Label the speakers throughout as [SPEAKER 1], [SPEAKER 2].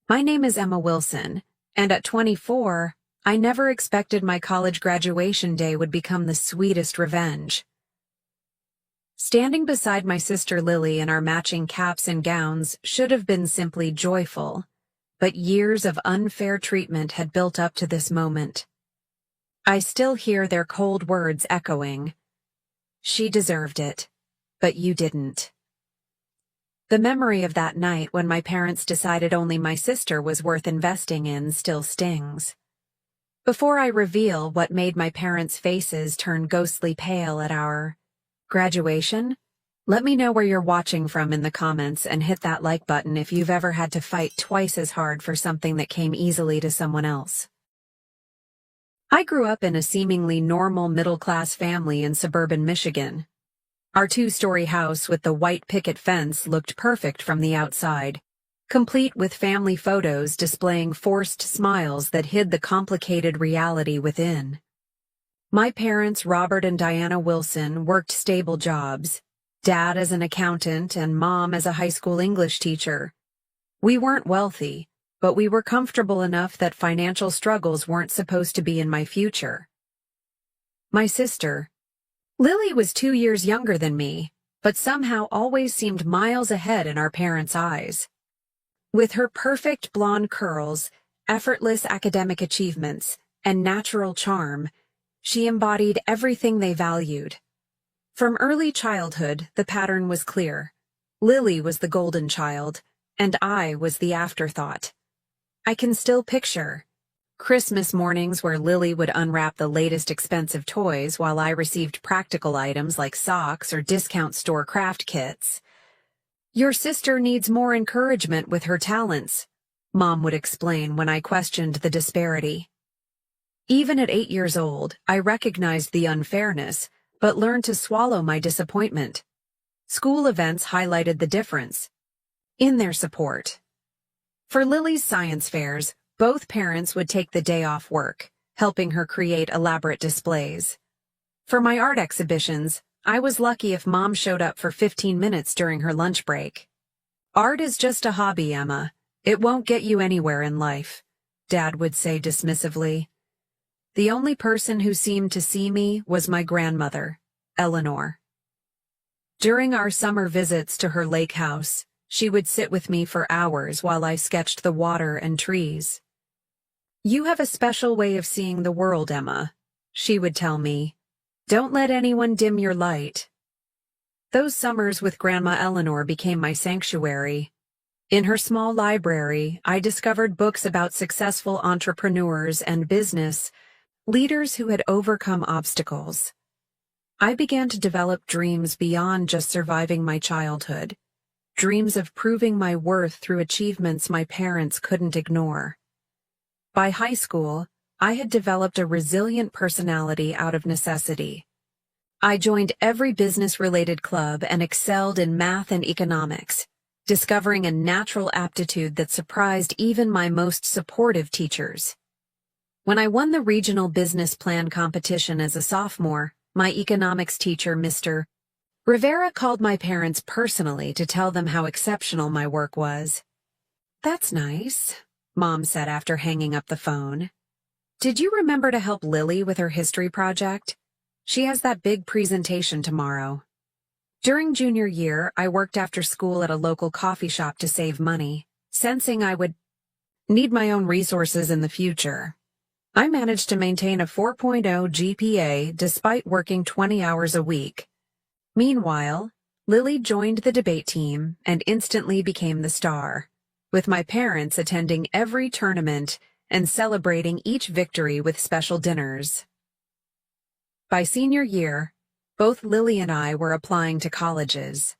[SPEAKER 1] My name is Emma Wilson, and at 24, I never expected my college graduation day would become the sweetest revenge. Standing beside my sister Lily in our matching caps and gowns should have been simply joyful, but years of unfair treatment had built up to this moment. I still hear their cold words echoing. She deserved it, but you didn't. The memory of that night when my parents decided only my sister was worth investing in still stings. Before I reveal what made my parents' faces turn ghostly pale at our graduation, let me know where you're watching from in the comments and hit that like button if you've ever had to fight twice as hard for something that came easily to someone else. I grew up in a seemingly normal middle-class family in suburban Michigan. Our two-story house with the white picket fence looked perfect from the outside, complete with family photos displaying forced smiles that hid the complicated reality within. My parents, Robert and Diana Wilson, worked stable jobs, Dad as an accountant and Mom as a high school English teacher. We weren't wealthy, but we were comfortable enough that financial struggles weren't supposed to be in my future. My sister, Lily, was 2 years younger than me, but somehow always seemed miles ahead in our parents' eyes. With her perfect blonde curls, effortless academic achievements, and natural charm, she embodied everything they valued. From early childhood, the pattern was clear. Lily was the golden child, and I was the afterthought. I can still picture Christmas mornings where Lily would unwrap the latest expensive toys while I received practical items like socks or discount store craft kits. "Your sister needs more encouragement with her talents," Mom would explain when I questioned the disparity. Even at 8 years old, I recognized the unfairness, but learned to swallow my disappointment. School events highlighted the difference in their support. For Lily's science fairs, both parents would take the day off work, helping her create elaborate displays. For my art exhibitions, I was lucky if Mom showed up for 15 minutes during her lunch break. "Art is just a hobby, Emma. It won't get you anywhere in life," Dad would say dismissively. The only person who seemed to see me was my grandmother, Eleanor. During our summer visits to her lake house, she would sit with me for hours while I sketched the water and trees. "You have a special way of seeing the world, Emma," she would tell me. "Don't let anyone dim your light." Those summers with Grandma Eleanor became my sanctuary. In her small library, I discovered books about successful entrepreneurs and business leaders who had overcome obstacles. I began to develop dreams beyond just surviving my childhood, dreams of proving my worth through achievements my parents couldn't ignore. By high school, I had developed a resilient personality out of necessity. I joined every business-related club and excelled in math and economics, discovering a natural aptitude that surprised even my most supportive teachers. When I won the regional business plan competition as a sophomore, my economics teacher, Mr. Rivera, called my parents personally to tell them how exceptional my work was. "That's nice," Mom said after hanging up the phone. "Did you remember to help Lily with her history project? She has that big presentation tomorrow." During junior year, I worked after school at a local coffee shop to save money, sensing I would need my own resources in the future. I managed to maintain a 4.0 GPA despite working 20 hours a week. Meanwhile, Lily joined the debate team and instantly became the star, with my parents attending every tournament and celebrating each victory with special dinners. By senior year, both Lily and I were applying to colleges.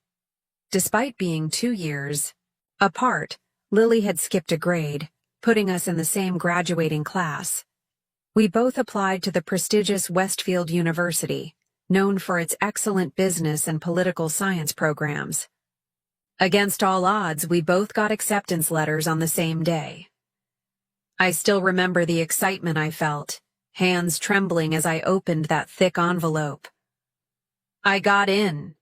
[SPEAKER 1] Despite being 2 years apart, Lily had skipped a grade, putting us in the same graduating class. We both applied to the prestigious Westfield University, known for its excellent business and political science programs. Against all odds, we both got acceptance letters on the same day. I still remember the excitement I felt, hands trembling as I opened that thick envelope. "I got in,"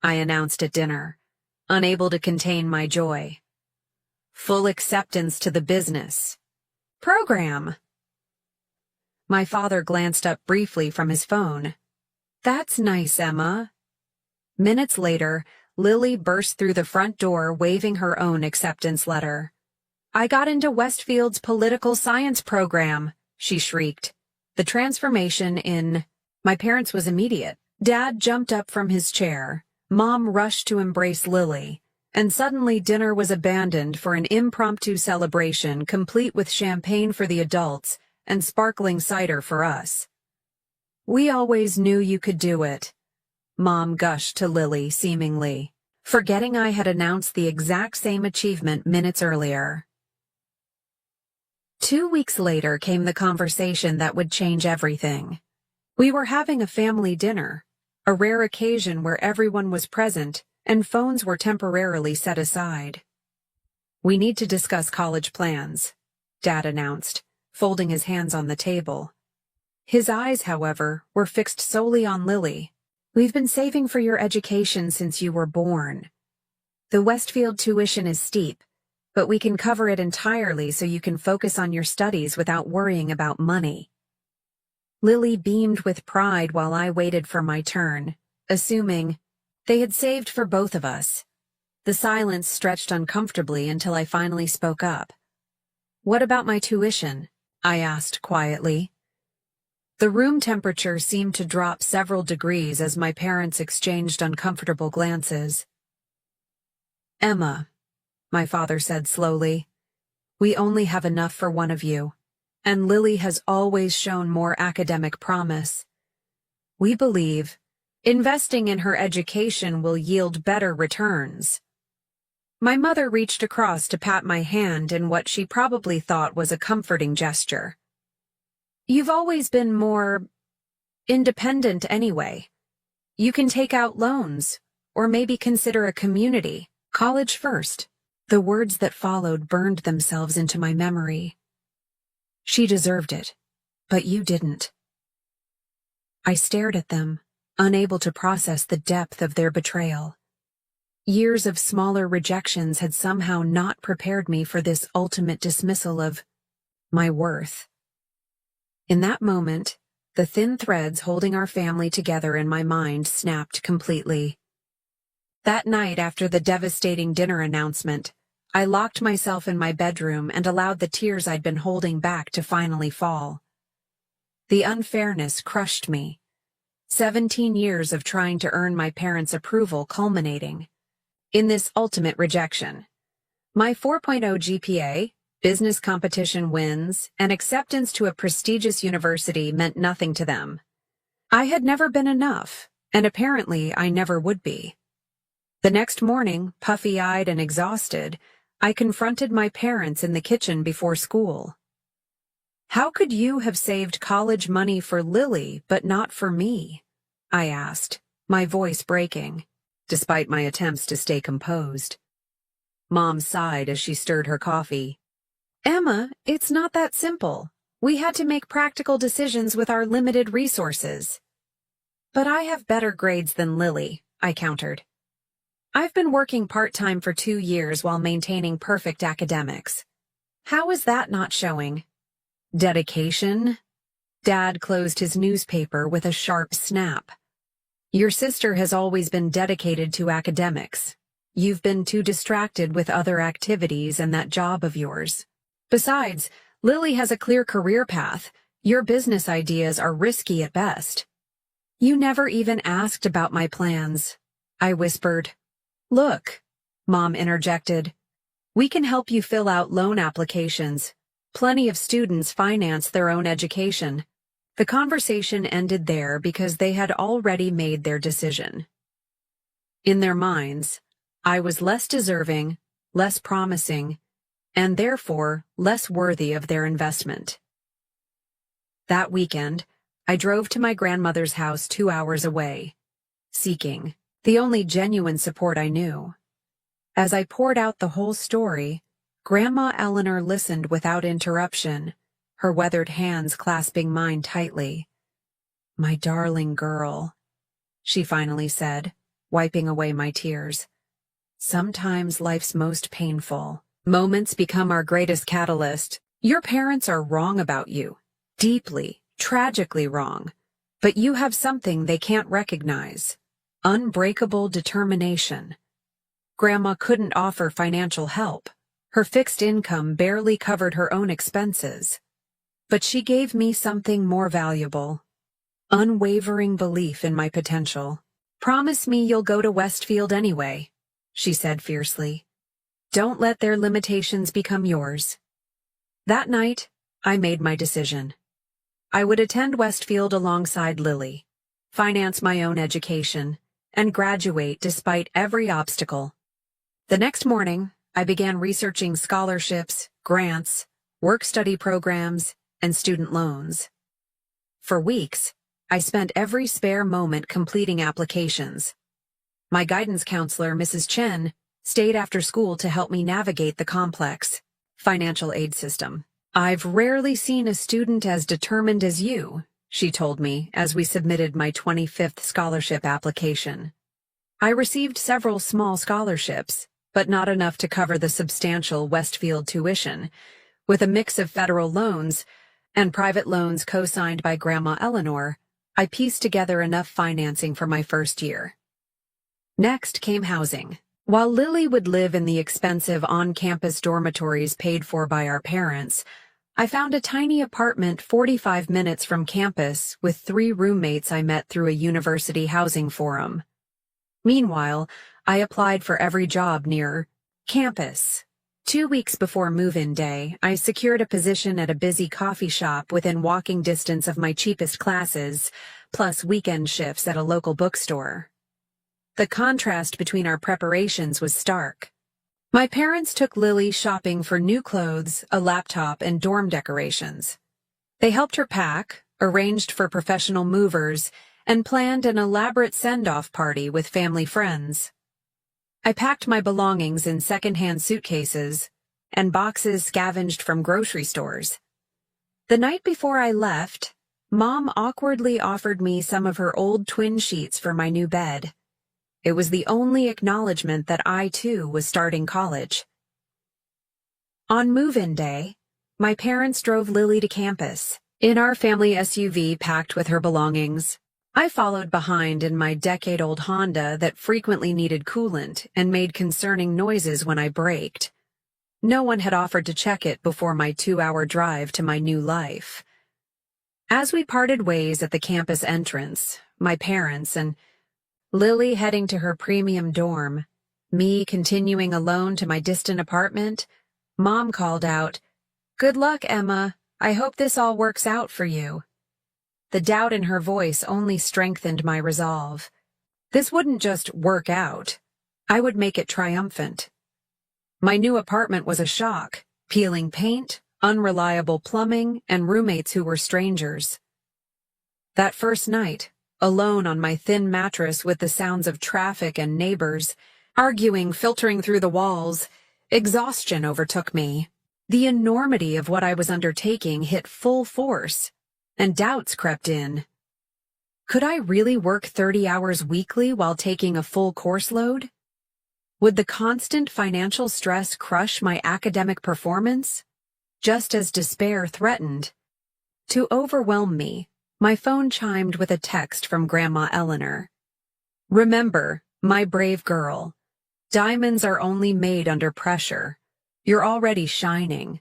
[SPEAKER 1] I announced at dinner, unable to contain my joy. Full acceptance to the business program. My father glanced up briefly from his phone. That's nice, Emma. Minutes later, Lily burst through the front door waving her own acceptance letter. I got into Westfield's political science program, she shrieked. The transformation in my parents was immediate. Dad jumped up from his chair. Mom rushed to embrace Lily. And suddenly dinner was abandoned for an impromptu celebration complete with champagne for the adults and sparkling cider for us. We always knew you could do it, Mom gushed to Lily seemingly, forgetting I had announced the exact same achievement minutes earlier. 2 weeks later came the conversation that would change everything. We were having a family dinner, a rare occasion where everyone was present and phones were temporarily set aside. We need to discuss college plans, Dad announced, folding his hands on the table. His eyes, however, were fixed solely on Lily. We've been saving for your education since you were born. The Westfield tuition is steep, but we can cover it entirely so you can focus on your studies without worrying about money. Lily beamed with pride while I waited for my turn, assuming they had saved for both of us. The silence stretched uncomfortably until I finally spoke up. What about my tuition? I asked quietly. The room temperature seemed to drop several degrees as my parents exchanged uncomfortable glances. Emma, my father said slowly, we only have enough for one of you, and Lily has always shown more academic promise. We believe investing in her education will yield better returns. My mother reached across to pat my hand in what she probably thought was a comforting gesture. You've always been more independent anyway. You can take out loans, or maybe consider a community college first. The words that followed burned themselves into my memory. She deserved it, but you didn't. I stared at them, unable to process the depth of their betrayal. Years of smaller rejections had somehow not prepared me for this ultimate dismissal of my worth. In that moment, the thin threads holding our family together in my mind snapped completely. That night after the devastating dinner announcement, I locked myself in my bedroom and allowed the tears I'd been holding back to finally fall. The unfairness crushed me. 17 years of trying to earn my parents' approval culminating in this ultimate rejection. My 4.0 GPA, business competition wins, and acceptance to a prestigious university meant nothing to them. I had never been enough, and apparently I never would be. The next morning, puffy-eyed and exhausted, I confronted my parents in the kitchen before school. How could you have saved college money for Lily but not for me? I asked, my voice breaking, despite my attempts to stay composed. Mom sighed as she stirred her coffee. Emma, it's not that simple. We had to make practical decisions with our limited resources. But I have better grades than Lily, I countered. I've been working part-time for 2 years while maintaining perfect academics. How is that not showing? Dedication? Dad closed his newspaper with a sharp snap. Your sister has always been dedicated to academics. You've been too distracted with other activities and that job of yours. Besides, Lily has a clear career path. Your business ideas are risky at best. You never even asked about my plans, I whispered. Look, Mom interjected. We can help you fill out loan applications. Plenty of students finance their own education. The conversation ended there because they had already made their decision. In their minds, I was less deserving, less promising, and therefore less worthy of their investment. That weekend, I drove to my grandmother's house 2 hours away, seeking the only genuine support I knew. As I poured out the whole story, Grandma Eleanor listened without interruption, her weathered hands clasping mine tightly. My darling girl, she finally said, wiping away my tears. Sometimes life's most painful Moments become our greatest catalyst. Your parents are wrong about you. Deeply, tragically wrong. But you have something they can't recognize. Unbreakable determination. Grandma couldn't offer financial help. Her fixed income barely covered her own expenses. But she gave me something more valuable. Unwavering belief in my potential. Promise me you'll go to Westfield anyway, she said fiercely. Don't let their limitations become yours. That night, I made my decision. I would attend Westfield alongside Lily, finance my own education, and graduate despite every obstacle. The next morning, I began researching scholarships, grants, work-study programs, and student loans. For weeks, I spent every spare moment completing applications. My guidance counselor, Mrs. Chen, stayed after school to help me navigate the complex financial aid system. I've rarely seen a student as determined as you, she told me as we submitted my 25th scholarship application. I received several small scholarships, but not enough to cover the substantial Westfield tuition. With a mix of federal loans and private loans co-signed by Grandma Eleanor, I pieced together enough financing for my first year. Next came housing. While Lily would live in the expensive on-campus dormitories paid for by our parents, I found a tiny apartment 45 minutes from campus with 3 roommates I met through a university housing forum. Meanwhile, I applied for every job near campus. 2 weeks before move-in day, I secured a position at a busy coffee shop within walking distance of my cheapest classes, plus weekend shifts at a local bookstore. The contrast between our preparations was stark. My parents took Lily shopping for new clothes, a laptop, and dorm decorations. They helped her pack, arranged for professional movers, and planned an elaborate send-off party with family friends. I packed my belongings in second-hand suitcases and boxes scavenged from grocery stores. The night before I left, Mom awkwardly offered me some of her old twin sheets for my new bed. It was the only acknowledgement that I, too, was starting college. On move-in day, my parents drove Lily to campus, in our family SUV packed with her belongings. I followed behind in my decade-old Honda that frequently needed coolant and made concerning noises when I braked. No one had offered to check it before my 2-hour drive to my new life. As we parted ways at the campus entrance, my parents and Lily heading to her premium dorm, me continuing alone to my distant apartment, Mom called out, "Good luck, Emma. I hope this all works out for you." The doubt in her voice only strengthened my resolve. This wouldn't just work out. I would make it triumphant. My new apartment was a shock, peeling paint, unreliable plumbing, and roommates who were strangers. That first night, alone on my thin mattress with the sounds of traffic and neighbors, arguing filtering through the walls, exhaustion overtook me. The enormity of what I was undertaking hit full force, and doubts crept in. Could I really work 30 hours weekly while taking a full course load? Would the constant financial stress crush my academic performance? Just as despair threatened to overwhelm me, my phone chimed with a text from Grandma Eleanor. "Remember, my brave girl, diamonds are only made under pressure. You're already shining."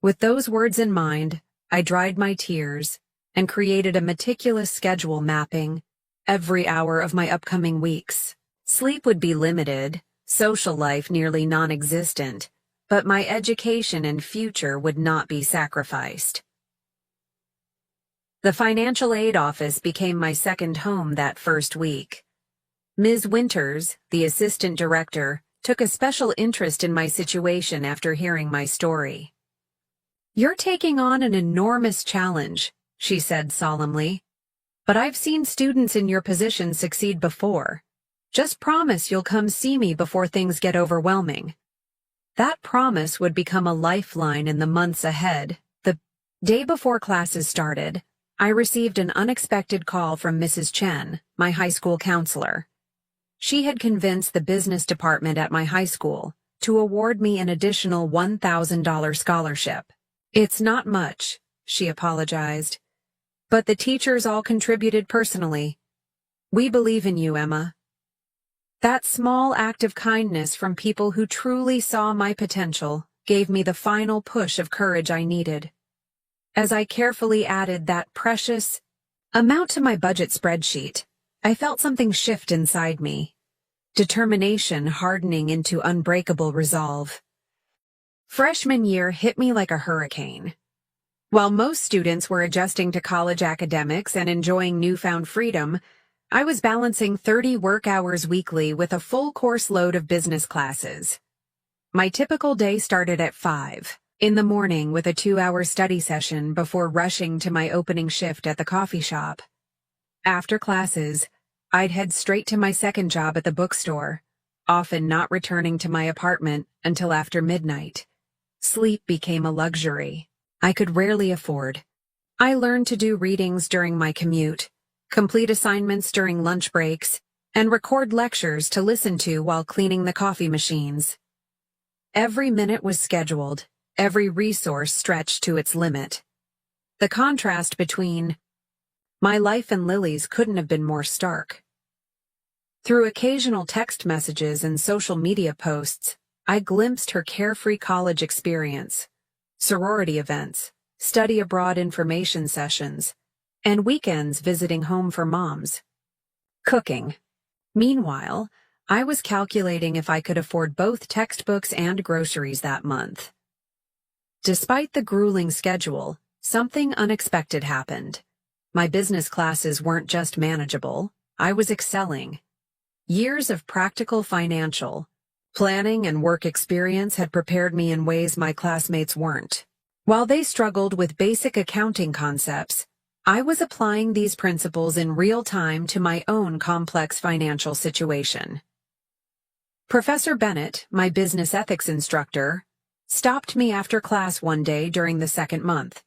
[SPEAKER 1] With those words in mind, I dried my tears and created a meticulous schedule mapping every hour of my upcoming weeks. Sleep would be limited, social life nearly non-existent, but my education and future would not be sacrificed. The financial aid office became my second home that first week. Ms. Winters, the assistant director, took a special interest in my situation after hearing my story. "You're taking on an enormous challenge," she said solemnly. "But I've seen students in your position succeed before. Just promise you'll come see me before things get overwhelming." That promise would become a lifeline in the months ahead. The day before classes started, I received an unexpected call from Mrs. Chen, my high school counselor. She had convinced the business department at my high school to award me an additional $1,000 scholarship. "It's not much," she apologized, "but the teachers all contributed personally. We believe in you, Emma." That small act of kindness from people who truly saw my potential gave me the final push of courage I needed. As I carefully added that precious amount to my budget spreadsheet, I felt something shift inside me, determination hardening into unbreakable resolve. Freshman year hit me like a hurricane. While most students were adjusting to college academics and enjoying newfound freedom, I was balancing 30 work hours weekly with a full course load of business classes. My typical day started at 5 in the morning with a 2-hour study session before rushing to my opening shift at the coffee shop. After classes, I'd head straight to my second job at the bookstore, often not returning to my apartment until after midnight. Sleep became a luxury I could rarely afford. I learned to do readings during my commute, complete assignments during lunch breaks, and record lectures to listen to while cleaning the coffee machines. Every minute was scheduled, every resource stretched to its limit. The contrast between my life and Lily's couldn't have been more stark. Through occasional text messages and social media posts, I glimpsed her carefree college experience, sorority events, study abroad information sessions, and weekends visiting home for moms. Cooking. Meanwhile, I was calculating if I could afford both textbooks and groceries that month. Despite the grueling schedule, something unexpected happened. My business classes weren't just manageable, I was excelling. Years of practical financial planning and work experience had prepared me in ways my classmates weren't. While they struggled with basic accounting concepts, I was applying these principles in real time to my own complex financial situation. Professor Bennett, my business ethics instructor, stopped me after class one day during the second month.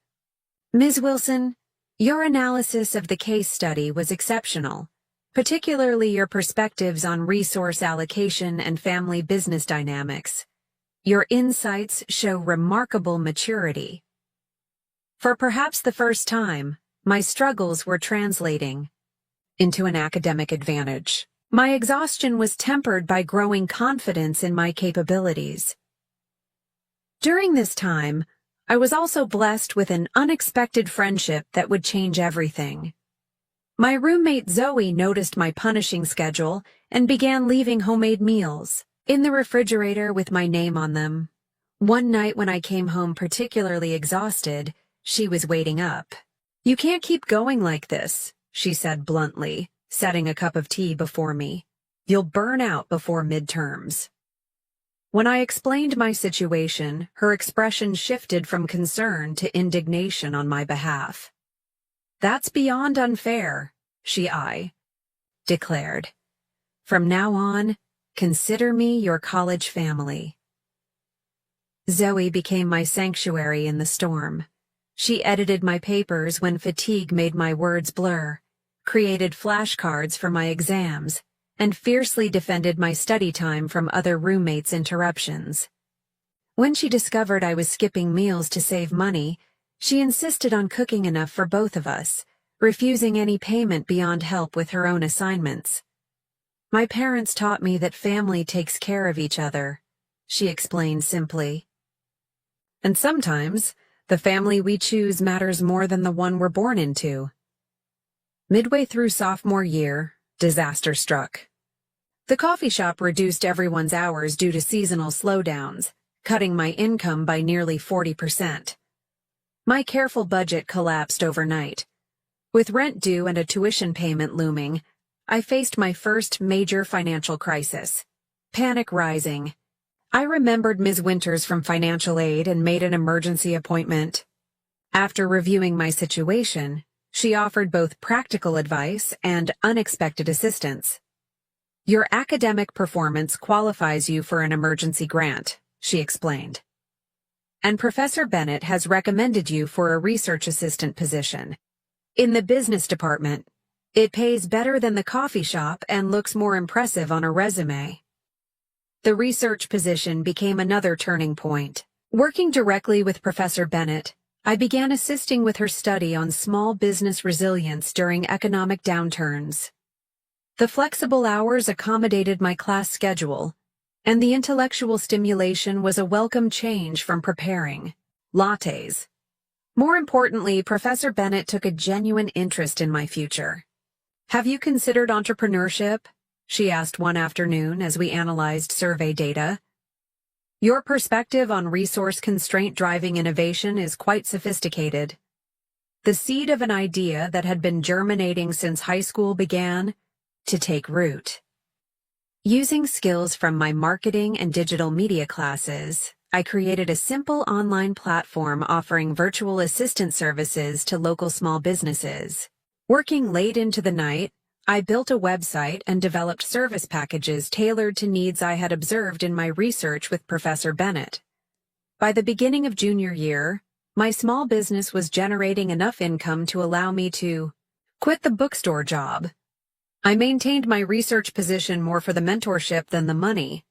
[SPEAKER 1] "Ms. Wilson, your analysis of the case study was exceptional, particularly your perspectives on resource allocation and family business dynamics. Your insights show remarkable maturity." For perhaps the first time, my struggles were translating into an academic advantage. My exhaustion was tempered by growing confidence in my capabilities. During this time, I was also blessed with an unexpected friendship that would change everything. My roommate Zoe noticed my punishing schedule and began leaving homemade meals in the refrigerator with my name on them. One night when I came home particularly exhausted, she was waiting up. "You can't keep going like this," she said bluntly, setting a cup of tea before me. "You'll burn out before midterms." When I explained my situation, her expression shifted from concern to indignation on my behalf. "That's beyond unfair," she declared. "From now on, consider me your college family." Zoe became my sanctuary in the storm. She edited my papers when fatigue made my words blur, created flashcards for my exams, and fiercely defended my study time from other roommates' interruptions. When she discovered I was skipping meals to save money, she insisted on cooking enough for both of us, refusing any payment beyond help with her own assignments. "My parents taught me that family takes care of each other," she explained simply. "And sometimes, the family we choose matters more than the one we're born into." Midway through sophomore year, disaster struck. The coffee shop reduced everyone's hours due to seasonal slowdowns, cutting my income by nearly 40%. My careful budget collapsed overnight. With rent due and a tuition payment looming, I faced my first major financial crisis. Panic rising. I remembered Ms. Winters from financial aid and made an emergency appointment. After reviewing my situation, she offered both practical advice and unexpected assistance. "Your academic performance qualifies you for an emergency grant," she explained. "And Professor Bennett has recommended you for a research assistant position in the business department. It pays better than the coffee shop and looks more impressive on a resume." The research position became another turning point. Working directly with Professor Bennett, I began assisting with her study on small business resilience during economic downturns. The flexible hours accommodated my class schedule, and the intellectual stimulation was a welcome change from preparing lattes. More importantly, Professor Bennett took a genuine interest in my future. "Have you considered entrepreneurship?" she asked one afternoon as we analyzed survey data. "Your perspective on resource constraint driving innovation is quite sophisticated." The seed of an idea that had been germinating since high school began to take root. Using skills from my marketing and digital media classes, I created a simple online platform offering virtual assistant services to local small businesses. Working late into the night, I built a website and developed service packages tailored to needs I had observed in my research with Professor Bennett. By the beginning of junior year, my small business was generating enough income to allow me to quit the bookstore job. I maintained my research position more for the mentorship than the money.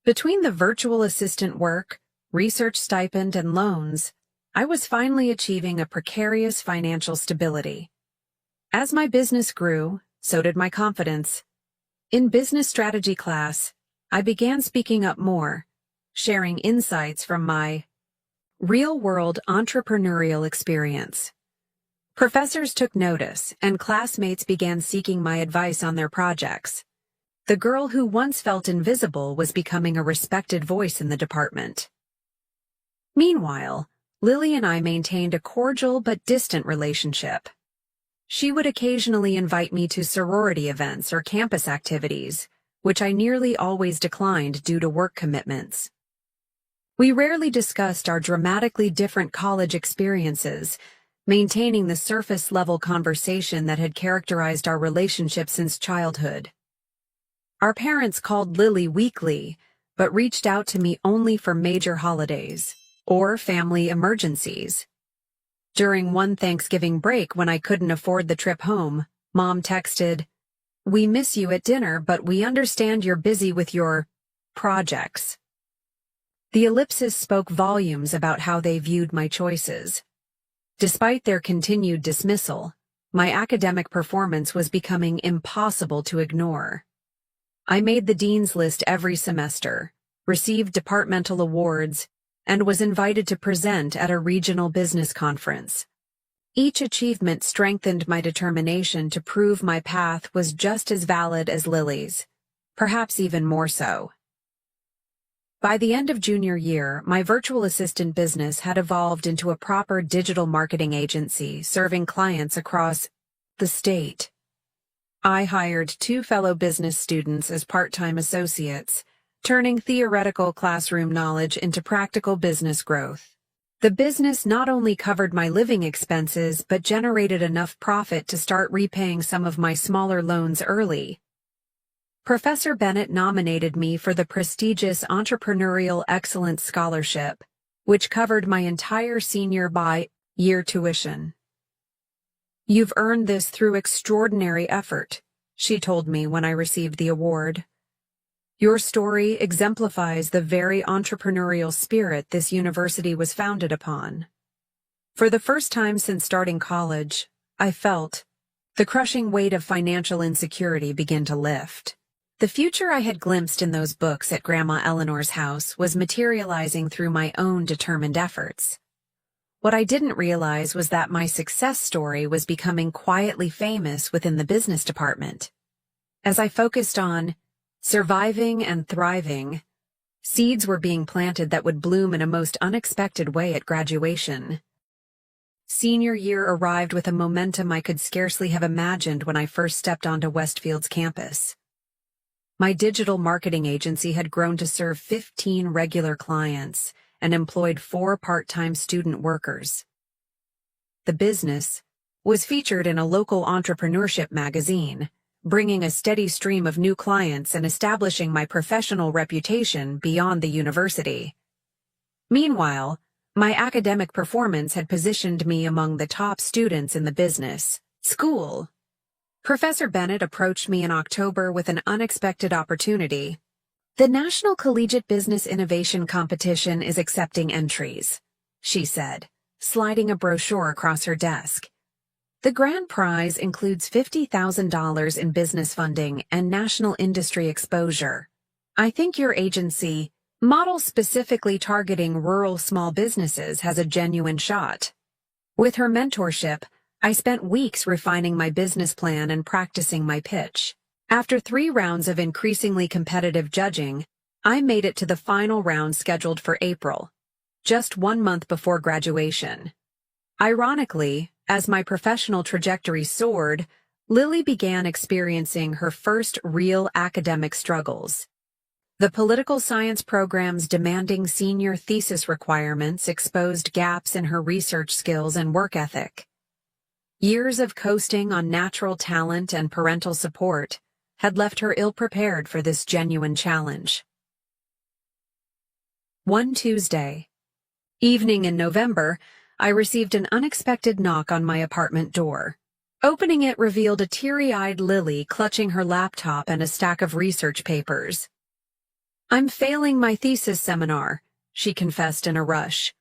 [SPEAKER 1] Between the virtual assistant work, research stipend, and loans, I was finally achieving a precarious financial stability. As my business grew, so did my confidence. In business strategy class, I began speaking up more, sharing insights from my real-world entrepreneurial experience. Professors took notice, and classmates began seeking my advice on their projects. The girl who once felt invisible was becoming a respected voice in the department. Meanwhile, Lily and I maintained a cordial but distant relationship. She would occasionally invite me to sorority events or campus activities, which I nearly always declined due to work commitments. We rarely discussed our dramatically different college experiences, maintaining the surface-level conversation that had characterized our relationship since childhood. Our parents called Lily weekly, but reached out to me only for major holidays or family emergencies. During one Thanksgiving break when I couldn't afford the trip home, Mom texted, "We miss you at dinner, but we understand you're busy with your projects." The ellipses spoke volumes about how they viewed my choices. Despite their continued dismissal, my academic performance was becoming impossible to ignore. I made the dean's list every semester, received departmental awards, and was invited to present at a regional business conference. Each achievement strengthened my determination to prove my path was just as valid as Lily's, perhaps even more so. By the end of junior year, my virtual assistant business had evolved into a proper digital marketing agency serving clients across the state. I hired 2 fellow business students as part-time associates, turning theoretical classroom knowledge into practical business growth. The business not only covered my living expenses but generated enough profit to start repaying some of my smaller loans early. Professor Bennett nominated me for the prestigious Entrepreneurial Excellence Scholarship, which covered my entire senior year tuition. "You've earned this through extraordinary effort," she told me when I received the award. "Your story exemplifies the very entrepreneurial spirit this university was founded upon." For the first time since starting college, I felt the crushing weight of financial insecurity begin to lift. The future I had glimpsed in those books at Grandma Eleanor's house was materializing through my own determined efforts. What I didn't realize was that my success story was becoming quietly famous within the business department. As I focused on surviving and thriving, seeds were being planted that would bloom in a most unexpected way at graduation. Senior year arrived with a momentum I could scarcely have imagined when I first stepped onto Westfield's campus. My digital marketing agency had grown to serve 15 regular clients and employed 4 part-time student workers. The business was featured in a local entrepreneurship magazine, bringing a steady stream of new clients and establishing my professional reputation beyond the university. Meanwhile, my academic performance had positioned me among the top students in the business school. Professor Bennett approached me in October with an unexpected opportunity. "The National Collegiate Business Innovation Competition is accepting entries," she said, sliding a brochure across her desk. "The grand prize includes $50,000 in business funding and national industry exposure. I think your agency, model specifically targeting rural small businesses, has a genuine shot." With her mentorship, I spent weeks refining my business plan and practicing my pitch. After 3 rounds of increasingly competitive judging, I made it to the final round scheduled for April, just 1 month before graduation. Ironically, as my professional trajectory soared, Lily began experiencing her first real academic struggles. The political science program's demanding senior thesis requirements exposed gaps in her research skills and work ethic. Years of coasting on natural talent and parental support had left her ill-prepared for this genuine challenge. One Tuesday evening in November, I received an unexpected knock on my apartment door. Opening it revealed a teary-eyed Lily clutching her laptop and a stack of research papers. "I'm failing my thesis seminar," she confessed in a rush.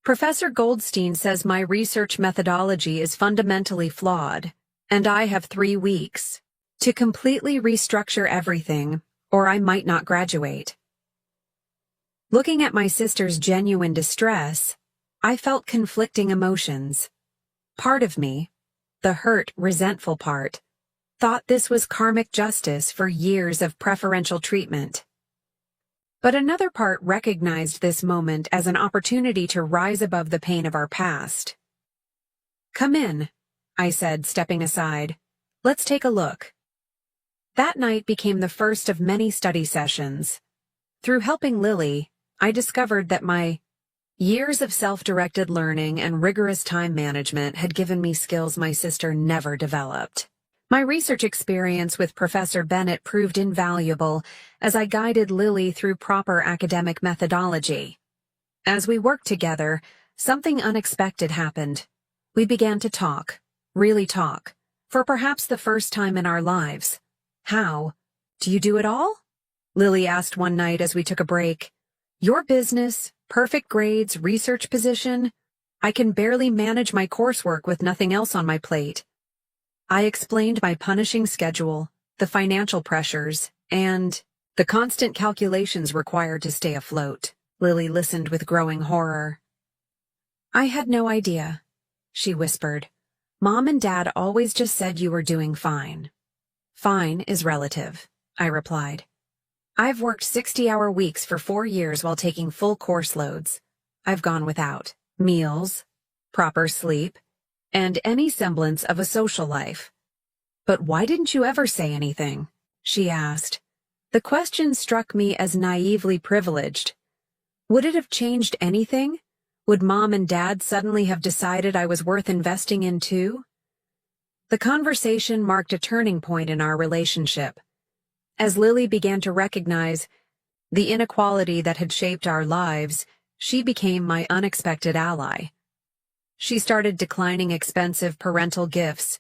[SPEAKER 1] "Professor Goldstein says my research methodology is fundamentally flawed, and I have 3 weeks to completely restructure everything, or I might not graduate." Looking at my sister's genuine distress, I felt conflicting emotions. Part of me, the hurt, resentful part, thought this was karmic justice for years of preferential treatment. But another part recognized this moment as an opportunity to rise above the pain of our past. "Come in," I said, stepping aside. "Let's take a look." That night became the first of many study sessions. Through helping Lily, I discovered that my years of self-directed learning and rigorous time management had given me skills my sister never developed. My research experience with Professor Bennett proved invaluable as I guided Lily through proper academic methodology. As we worked together, something unexpected happened. We began to talk, really talk, for perhaps the first time in our lives. "How? Do you do it all?" Lily asked one night as we took a break. "Your business, perfect grades, research position. I can barely manage my coursework with nothing else on my plate." I explained my punishing schedule, the financial pressures, and the constant calculations required to stay afloat. Lily listened with growing horror. "I had no idea," she whispered. "Mom and Dad always just said you were doing fine." "Fine is relative," I replied. "I've worked 60-hour weeks for 4 years while taking full course loads. I've gone without meals, proper sleep, and any semblance of a social life." "But why didn't you ever say anything?" she asked. The question struck me as naively privileged. Would it have changed anything? Would Mom and Dad suddenly have decided I was worth investing in too? The conversation marked a turning point in our relationship. As Lily began to recognize the inequality that had shaped our lives, she became my unexpected ally. She started declining expensive parental gifts,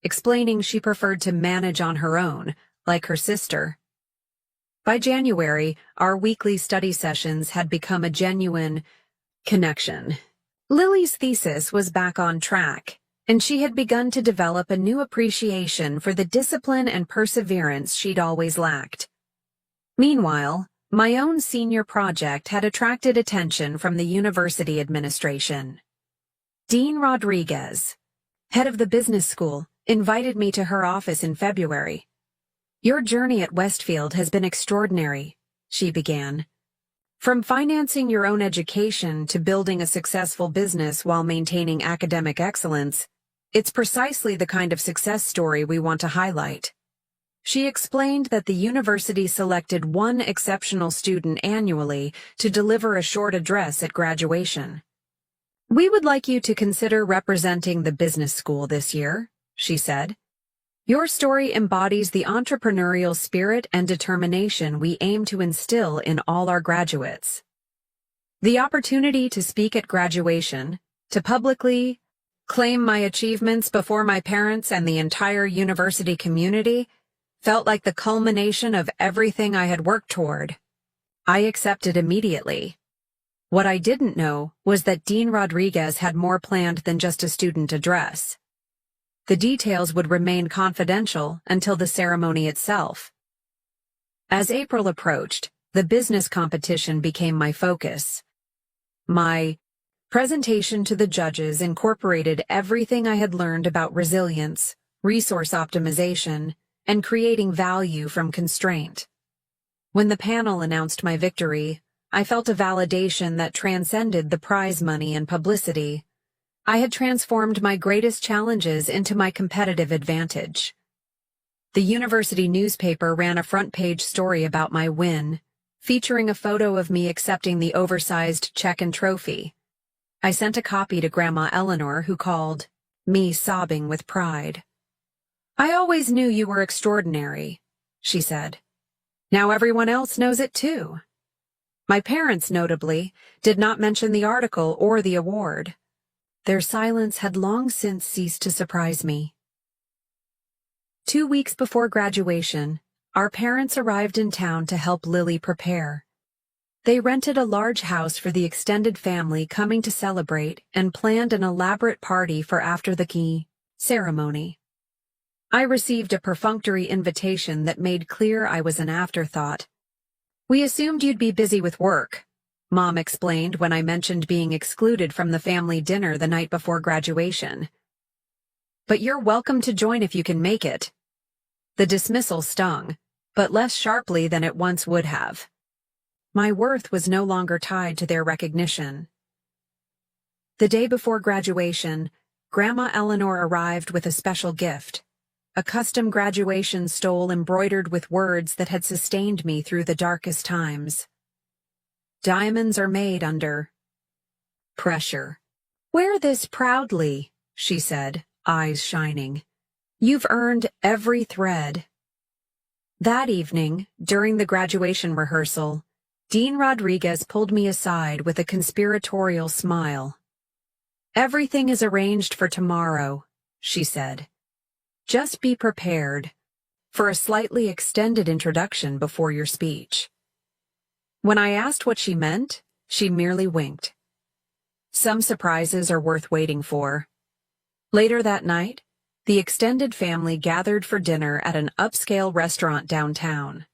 [SPEAKER 1] explaining she preferred to manage on her own, like her sister. By January, our weekly study sessions had become a genuine connection. Lily's thesis was back on track, and she had begun to develop a new appreciation for the discipline and perseverance she'd always lacked. Meanwhile, my own senior project had attracted attention from the university administration. Dean Rodriguez, head of the business school, invited me to her office in February. "Your journey at Westfield has been extraordinary," she began. "From financing your own education to building a successful business while maintaining academic excellence, it's precisely the kind of success story we want to highlight." She explained that the university selected one exceptional student annually to deliver a short address at graduation. "We would like you to consider representing the business school this year," she said. "Your story embodies the entrepreneurial spirit and determination we aim to instill in all our graduates. The opportunity to speak at graduation, to publicly claim my achievements before my parents and the entire university community, felt like the culmination of everything I had worked toward. I accepted immediately. What I didn't know was that Dean Rodriguez had more planned than just a student address. The details would remain confidential until the ceremony itself. As April approached, the business competition became my focus. My presentation to the judges incorporated everything I had learned about resilience, resource optimization, and creating value from constraint. When the panel announced my victory, I felt a validation that transcended the prize money and publicity. I had transformed my greatest challenges into my competitive advantage. The university newspaper ran a front-page story about my win, featuring a photo of me accepting the oversized check and trophy. I sent a copy to Grandma Eleanor, who called me sobbing with pride. "I always knew you were extraordinary," she said. "Now everyone else knows it too." My parents, notably, did not mention the article or the award. Their silence had long since ceased to surprise me. 2 weeks before graduation, our parents arrived in town to help Lily prepare. They rented a large house for the extended family coming to celebrate and planned an elaborate party for after the key ceremony. I received a perfunctory invitation that made clear I was an afterthought. "We assumed you'd be busy with work," Mom explained when I mentioned being excluded from the family dinner the night before graduation. "But you're welcome to join if you can make it." The dismissal stung, but less sharply than it once would have. My worth was no longer tied to their recognition. The day before graduation, Grandma Eleanor arrived with a special gift. A custom graduation stole embroidered with words that had sustained me through the darkest times. "Diamonds are made under pressure. Wear this proudly," she said, eyes shining. "You've earned every thread." That evening, during the graduation rehearsal, Dean Rodriguez pulled me aside with a conspiratorial smile. "Everything is arranged for tomorrow," she said. "Just be prepared for a slightly extended introduction before your speech." When I asked what she meant, she merely winked. Some surprises are worth waiting for. Later that night, the extended family gathered for dinner at an upscale restaurant downtown.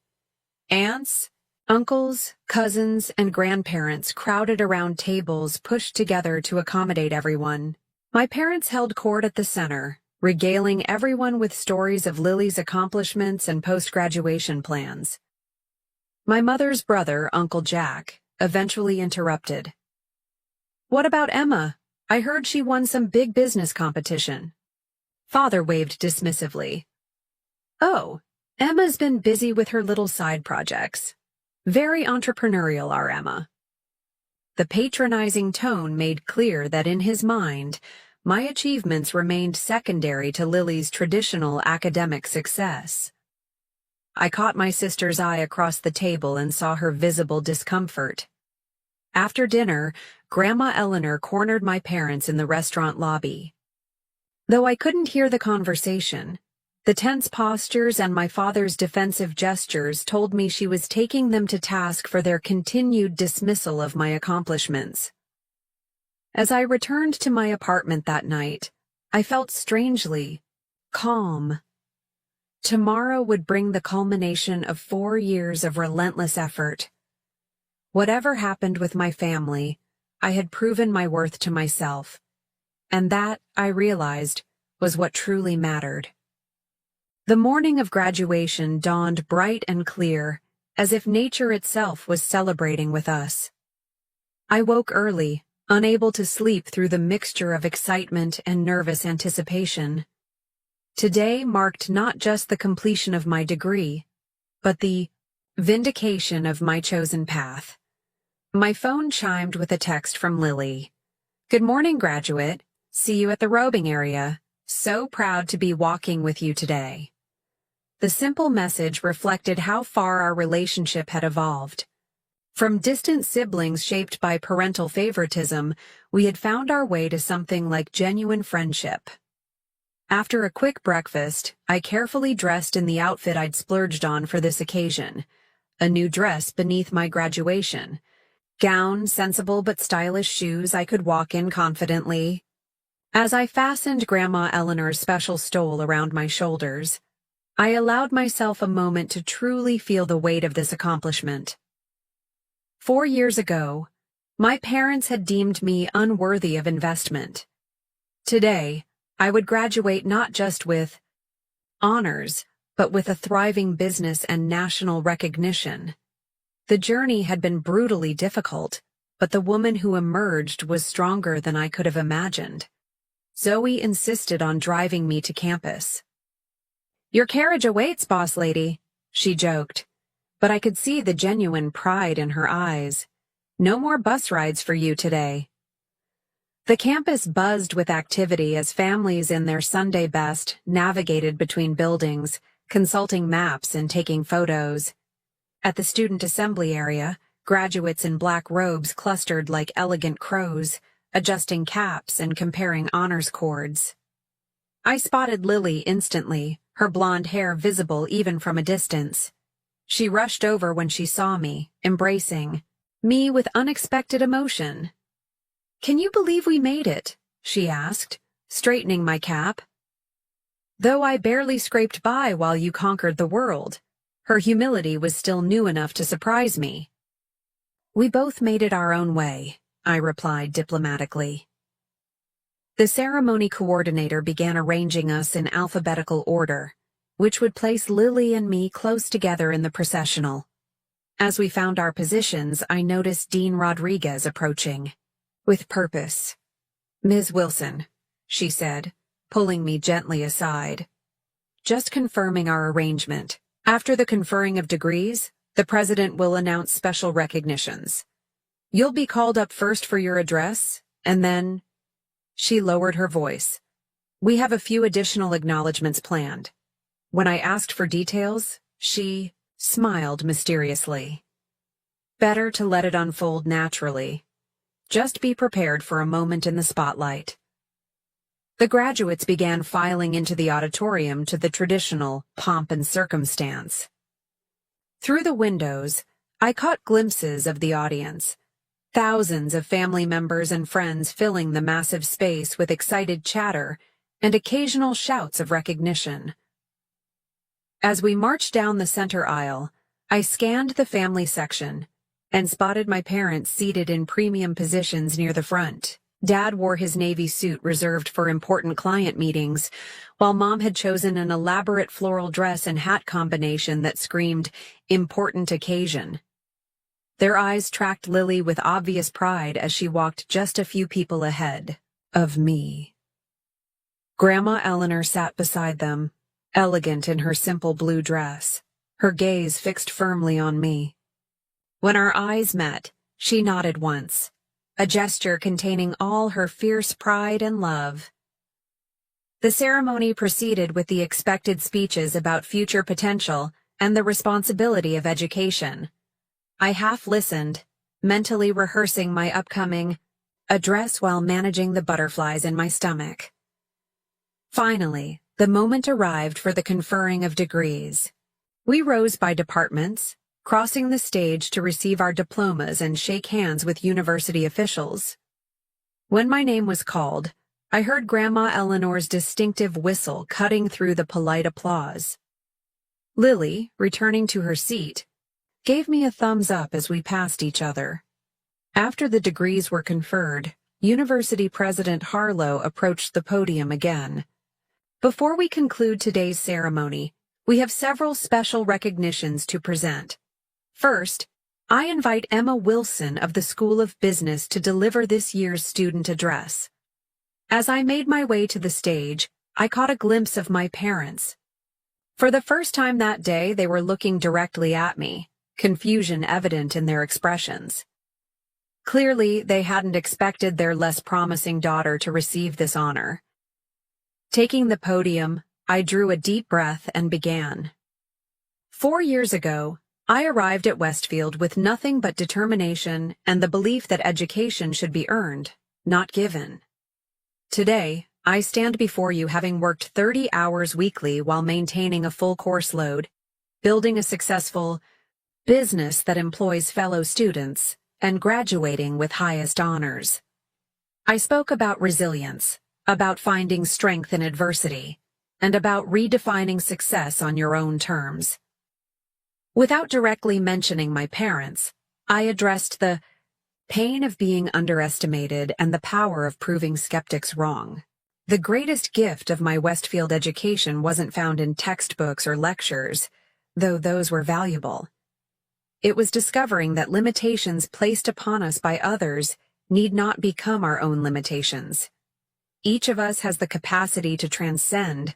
[SPEAKER 1] Aunts, uncles, cousins, and grandparents crowded around tables pushed together to accommodate everyone. My parents held court at the center, regaling everyone with stories of Lily's accomplishments and post-graduation plans. My mother's brother, Uncle Jack, eventually interrupted. "What about Emma? I heard she won some big business competition." Father waved dismissively. "Oh, Emma's been busy with her little side projects. Very entrepreneurial, our Emma." The patronizing tone made clear that in his mind, my achievements remained secondary to Lily's traditional academic success. I caught my sister's eye across the table and saw her visible discomfort. After dinner, Grandma Eleanor cornered my parents in the restaurant lobby. Though I couldn't hear the conversation, the tense postures and my father's defensive gestures told me she was taking them to task for their continued dismissal of my accomplishments. As I returned to my apartment that night, I felt strangely calm. Tomorrow would bring the culmination of 4 years of relentless effort. Whatever happened with my family, I had proven my worth to myself, and that, I realized, was what truly mattered. The morning of graduation dawned bright and clear, as if nature itself was celebrating with us. I woke early, unable to sleep through the mixture of excitement and nervous anticipation. Today marked not just the completion of my degree, but the vindication of my chosen path. My phone chimed with a text from Lily. "Good morning, graduate. See you at the robing area. So proud to be walking with you today." The simple message reflected how far our relationship had evolved. From distant siblings shaped by parental favoritism, we had found our way to something like genuine friendship. After a quick breakfast, I carefully dressed in the outfit I'd splurged on for this occasion. A new dress beneath my graduation. Gown, sensible but stylish shoes I could walk in confidently. As I fastened Grandma Eleanor's special stole around my shoulders, I allowed myself a moment to truly feel the weight of this accomplishment. 4 years ago, my parents had deemed me unworthy of investment. Today, I would graduate not just with honors, but with a thriving business and national recognition. The journey had been brutally difficult, but the woman who emerged was stronger than I could have imagined. Zoe insisted on driving me to campus. "Your carriage awaits, boss lady," she joked, but I could see the genuine pride in her eyes. "No more bus rides for you today." The campus buzzed with activity as families in their Sunday best navigated between buildings, consulting maps and taking photos. At the student assembly area, graduates in black robes clustered like elegant crows, adjusting caps and comparing honors cords. I spotted Lily instantly, her blonde hair visible even from a distance. She rushed over when she saw me, embracing me with unexpected emotion. "Can you believe we made it?" she asked, straightening my cap. "Though I barely scraped by while you conquered the world." Her humility was still new enough to surprise me. "We both made it our own way," I replied diplomatically. The ceremony coordinator began arranging us in alphabetical order, which would place Lily and me close together in the processional. As we found our positions, I noticed Dean Rodriguez approaching. With purpose. "Ms. Wilson," she said, pulling me gently aside. "Just confirming our arrangement. After the conferring of degrees, the president will announce special recognitions. You'll be called up first for your address, and then—" She lowered her voice. "We have a few additional acknowledgments planned." When I asked for details, she smiled mysteriously. "Better to let it unfold naturally. Just be prepared for a moment in the spotlight." The graduates began filing into the auditorium to the traditional pomp and circumstance. Through the windows, I caught glimpses of the audience. Thousands of family members and friends filling the massive space with excited chatter and occasional shouts of recognition. As we marched down the center aisle, I scanned the family section and spotted my parents seated in premium positions near the front. Dad wore his navy suit reserved for important client meetings, while Mom had chosen an elaborate floral dress and hat combination that screamed, "important occasion." Their eyes tracked Lily with obvious pride as she walked just a few people ahead of me. Grandma Eleanor sat beside them, elegant in her simple blue dress, her gaze fixed firmly on me. When our eyes met, she nodded once, a gesture containing all her fierce pride and love. The ceremony proceeded with the expected speeches about future potential and the responsibility of education. I half listened, mentally rehearsing my upcoming address while managing the butterflies in my stomach. Finally, the moment arrived for the conferring of degrees. We rose by departments, crossing the stage to receive our diplomas and shake hands with university officials. When my name was called, I heard Grandma Eleanor's distinctive whistle cutting through the polite applause. Lily, returning to her seat, gave me a thumbs up as we passed each other. After the degrees were conferred, University President Harlow approached the podium again. Before we conclude today's ceremony, we have several special recognitions to present. First, I invite Emma Wilson of the School of Business to deliver this year's student address. As I made my way to the stage, I caught a glimpse of my parents. For the first time that day, they were looking directly at me, confusion evident in their expressions. Clearly, they hadn't expected their less promising daughter to receive this honor. Taking the podium, I drew a deep breath and began. 4 years ago, I arrived at Westfield with nothing but determination and the belief that education should be earned, not given. Today, I stand before you having worked 30 hours weekly while maintaining a full course load, building a successful business that employs fellow students, and graduating with highest honors. I spoke about resilience, about finding strength in adversity, and about redefining success on your own terms. Without directly mentioning my parents, I addressed the pain of being underestimated and the power of proving skeptics wrong. The greatest gift of my Westfield education wasn't found in textbooks or lectures, though those were valuable. It was discovering that limitations placed upon us by others need not become our own limitations. Each of us has the capacity to transcend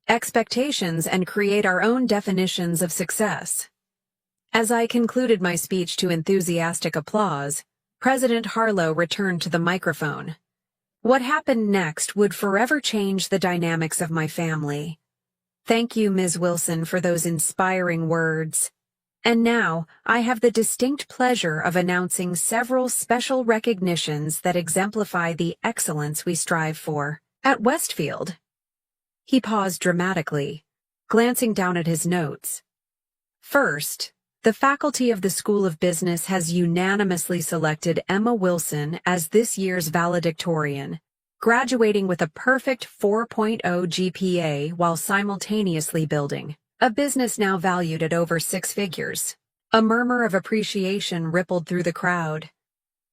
[SPEAKER 1] expectations and create our own definitions of success. As I concluded my speech to enthusiastic applause, President Harlow returned to the microphone. What happened next would forever change the dynamics of my family. Thank you, Ms. Wilson, for those inspiring words. And now, I have the distinct pleasure of announcing several special recognitions that exemplify the excellence we strive for at Westfield. He paused dramatically, glancing down at his notes. First, the faculty of the School of Business has unanimously selected Emma Wilson as this year's valedictorian, graduating with a perfect 4.0 GPA while simultaneously building a business now valued at over 6 figures. A murmur of appreciation rippled through the crowd.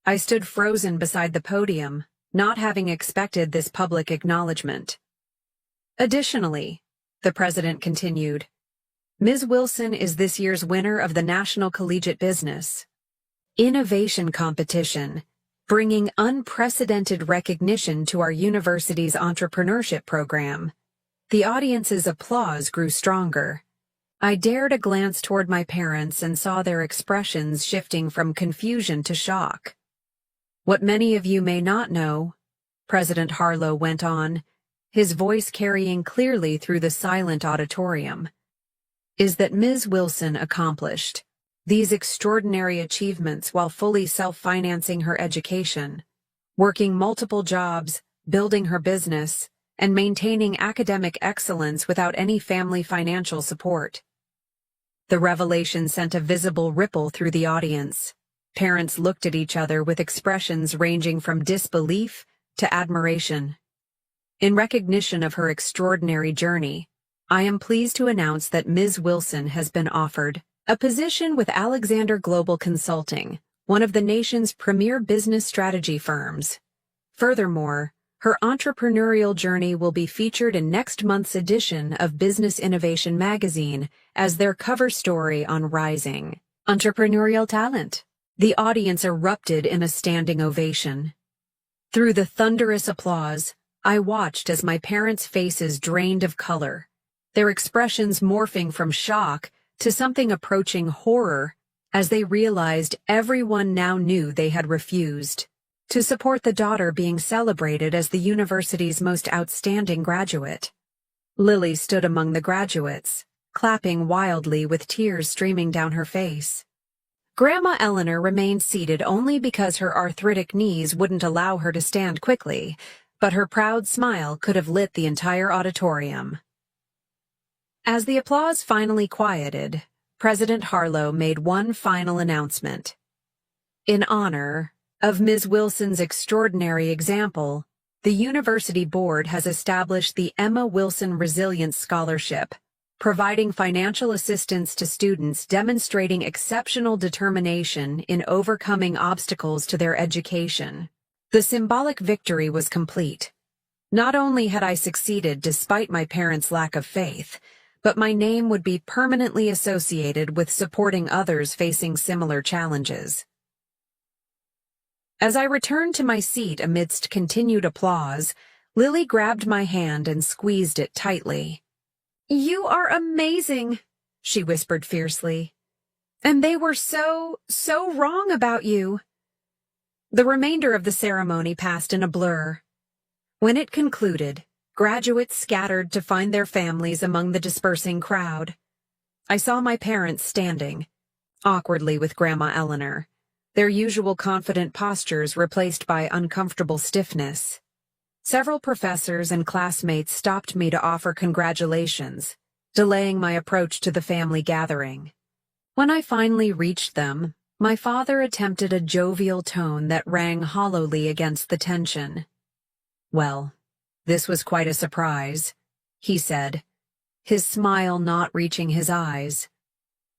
[SPEAKER 1] I stood frozen beside the podium, not having expected this public acknowledgement. Additionally, the president continued, Ms. Wilson is this year's winner of the National Collegiate Business Innovation Competition, bringing unprecedented recognition to our university's entrepreneurship program. The audience's applause grew stronger. I dared a glance toward my parents and saw their expressions shifting from confusion to shock. What many of you may not know, President Harlow went on, his voice carrying clearly through the silent auditorium, is that Ms. Wilson accomplished these extraordinary achievements while fully self-financing her education, working multiple jobs, building her business, and maintaining academic excellence without any family financial support. The revelation sent a visible ripple through the audience. Parents looked at each other with expressions ranging from disbelief to admiration. In recognition of her extraordinary journey, I am pleased to announce that Ms. Wilson has been offered a position with Alexander Global Consulting, one of the nation's premier business strategy firms. Furthermore, her entrepreneurial journey will be featured in next month's edition of Business Innovation magazine as their cover story on rising entrepreneurial talent. The audience erupted in a standing ovation. Through the thunderous applause, I watched as my parents' faces drained of color, their expressions morphing from shock to something approaching horror as they realized everyone now knew they had refused to support the daughter being celebrated as the university's most outstanding graduate. Lily stood among the graduates, clapping wildly with tears streaming down her face. Grandma Eleanor remained seated only because her arthritic knees wouldn't allow her to stand quickly, but her proud smile could have lit the entire auditorium. As the applause finally quieted, President Harlow made one final announcement. In honor of Ms. Wilson's extraordinary example, the University Board has established the Emma Wilson Resilience Scholarship, providing financial assistance to students demonstrating exceptional determination in overcoming obstacles to their education. The symbolic victory was complete. Not only had I succeeded despite my parents' lack of faith, but my name would be permanently associated with supporting others facing similar challenges. As I returned to my seat amidst continued applause, Lily grabbed my hand and squeezed it tightly. "You are amazing," she whispered fiercely. "And they were so wrong about you." The remainder of the ceremony passed in a blur. When it concluded, graduates scattered to find their families among the dispersing crowd. I saw my parents standing, awkwardly with Grandma Eleanor, their usual confident postures replaced by uncomfortable stiffness. Several professors and classmates stopped me to offer congratulations, delaying my approach to the family gathering. When I finally reached them, my father attempted a jovial tone that rang hollowly against the tension. "Well, this was quite a surprise," he said, his smile not reaching his eyes.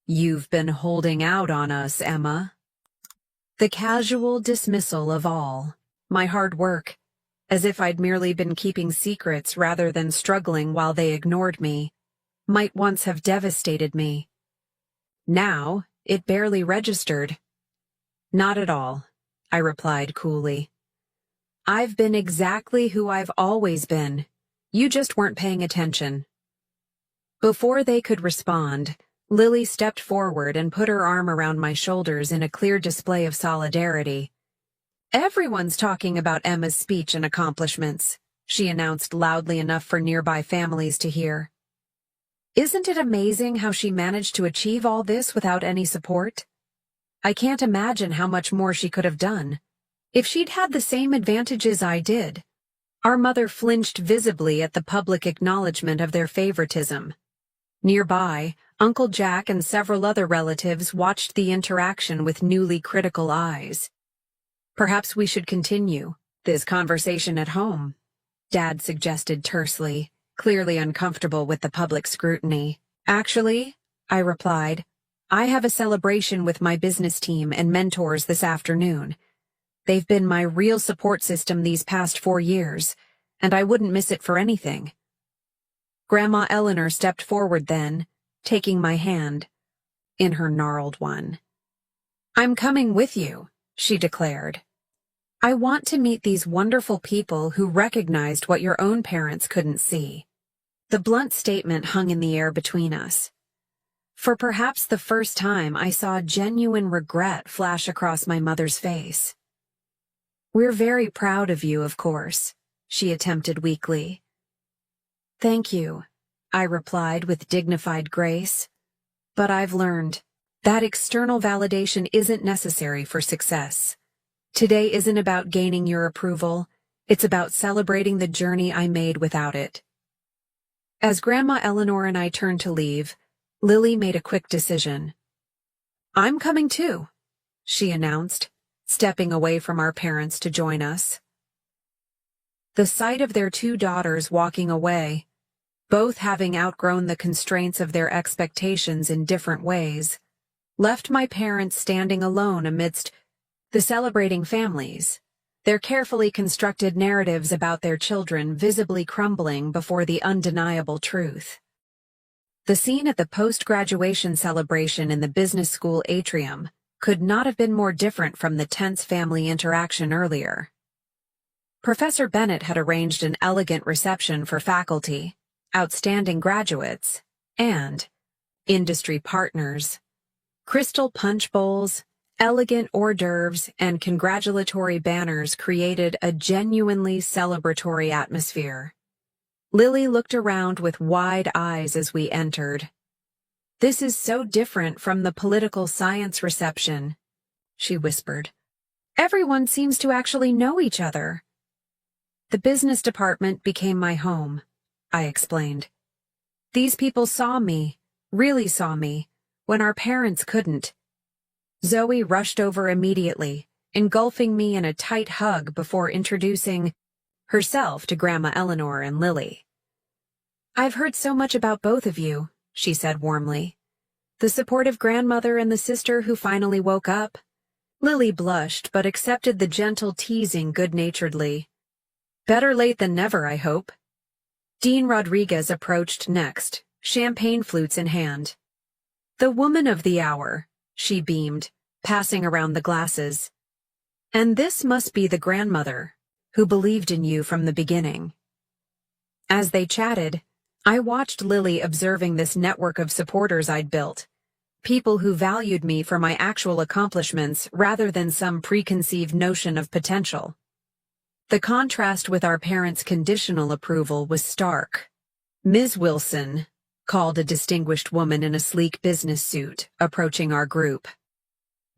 [SPEAKER 1] "You've been holding out on us, Emma." The casual dismissal of all, my hard work, as if I'd merely been keeping secrets rather than struggling while they ignored me, might once have devastated me. Now, it barely registered. "Not at all," I replied coolly. "I've been exactly who I've always been. You just weren't paying attention." Before they could respond, Lily stepped forward and put her arm around my shoulders in a clear display of solidarity. "Everyone's talking about Emma's speech and accomplishments," she announced loudly enough for nearby families to hear. "Isn't it amazing how she managed to achieve all this without any support? I can't imagine how much more she could have done. If she'd had the same advantages I did." Our mother flinched visibly at the public acknowledgement of their favoritism. Nearby, Uncle Jack and several other relatives watched the interaction with newly critical eyes. "Perhaps we should continue this conversation at home," Dad suggested tersely, clearly uncomfortable with the public scrutiny. "Actually," I replied, "I have a celebration with my business team and mentors this afternoon. They've been my real support system these past 4 years, and I wouldn't miss it for anything." Grandma Eleanor stepped forward then, taking my hand in her gnarled one. "I'm coming with you," she declared. "I want to meet these wonderful people who recognized what your own parents couldn't see." The blunt statement hung in the air between us. For perhaps the first time, I saw genuine regret flash across my mother's face. "We're very proud of you, of course," she attempted weakly. "Thank you," I replied with dignified grace. "But I've learned that external validation isn't necessary for success. Today isn't about gaining your approval, it's about celebrating the journey I made without it." As Grandma Eleanor and I turned to leave, Lily made a quick decision. "I'm coming too," she announced, stepping away from our parents to join us. The sight of their 2 daughters walking away, both having outgrown the constraints of their expectations in different ways, left my parents standing alone amidst the celebrating families, their carefully constructed narratives about their children visibly crumbling before the undeniable truth. The scene at the post-graduation celebration in the business school atrium could not have been more different from the tense family interaction earlier. Professor Bennett had arranged an elegant reception for faculty, outstanding graduates, and industry partners. Crystal punch bowls, elegant hors d'oeuvres, and congratulatory banners created a genuinely celebratory atmosphere. Lily looked around with wide eyes as we entered. "This is so different from the political science reception," she whispered. "Everyone seems to actually know each other." "The business department became my home," I explained. "These people saw me, really saw me, when our parents couldn't." Zoe rushed over immediately, engulfing me in a tight hug before introducing herself to Grandma Eleanor and Lily. "I've heard so much about both of you," she said warmly. "The supportive grandmother and the sister who finally woke up." Lily blushed but accepted the gentle teasing good-naturedly. "Better late than never, I hope." Dean Rodriguez approached next, champagne flutes in hand. "The woman of the hour," she beamed, passing around the glasses. "And this must be the grandmother, who believed in you from the beginning." As they chatted, I watched Lily observing this network of supporters I'd built, people who valued me for my actual accomplishments rather than some preconceived notion of potential. The contrast with our parents' conditional approval was stark. "Ms. Wilson," called a distinguished woman in a sleek business suit, approaching our group.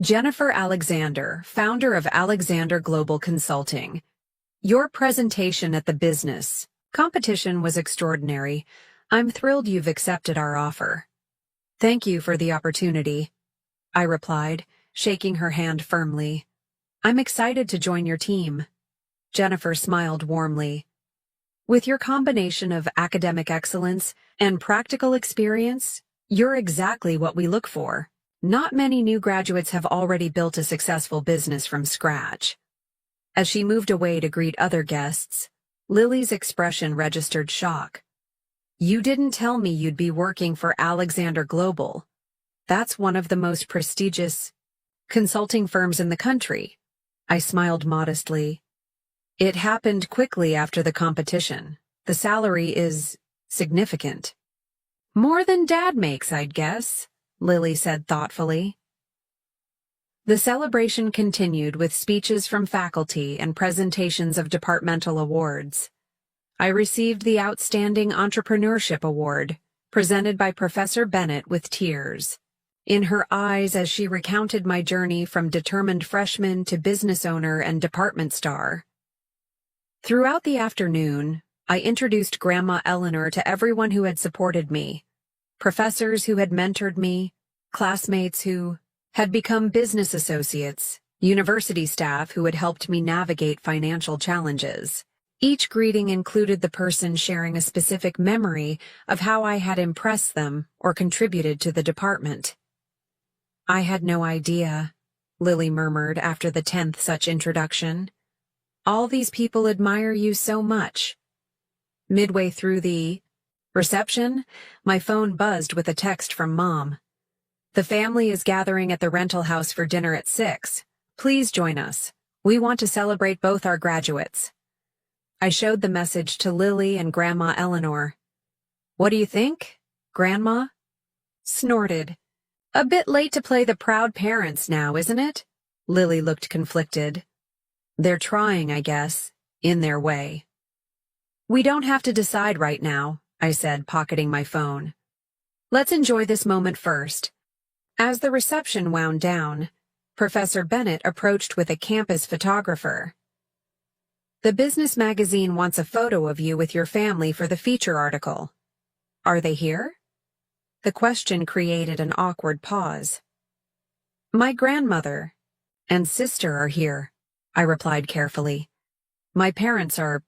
[SPEAKER 1] "Jennifer Alexander, founder of Alexander Global Consulting. Your presentation at the business competition was extraordinary. I'm thrilled you've accepted our offer. Thank you for the opportunity, I replied, shaking her hand firmly. I'm excited to join your team. Jennifer smiled warmly. With your combination of academic excellence and practical experience, you're exactly what we look for. Not many new graduates have already built a successful business from scratch. As she moved away to greet other guests, Lily's expression registered shock. You didn't tell me you'd be working for Alexander Global. That's one of the most prestigious consulting firms in the country. I smiled modestly. It happened quickly after the competition. The salary is significant. More than Dad makes, I'd guess, Lily said thoughtfully. The celebration continued with speeches from faculty and presentations of departmental awards. I received the Outstanding Entrepreneurship Award, presented by Professor Bennett with tears in her eyes as she recounted my journey from determined freshman to business owner and department star. Throughout the afternoon, I introduced Grandma Eleanor to everyone who had supported me, professors who had mentored me, classmates who had become business associates, university staff who had helped me navigate financial challenges. Each greeting included the person sharing a specific memory of how I had impressed them or contributed to the department. I had no idea, Lily murmured after the 10th such introduction. All these people admire you so much. Midway through the reception, my phone buzzed with a text from Mom. The family is gathering at the rental house for dinner at 6. Please join us. We want to celebrate both our graduates. I showed the message to Lily and Grandma Eleanor. What do you think, Grandma? Snorted. A bit late to play the proud parents now, isn't it? Lily looked conflicted. They're trying, I guess, in their way. We don't have to decide right now, I said, pocketing my phone. Let's enjoy this moment first. As the reception wound down, Professor Bennett approached with a campus photographer. The business magazine wants a photo of you with your family for the feature article. Are they here? The question created an awkward pause. My grandmother and sister are here, I replied carefully. My parents are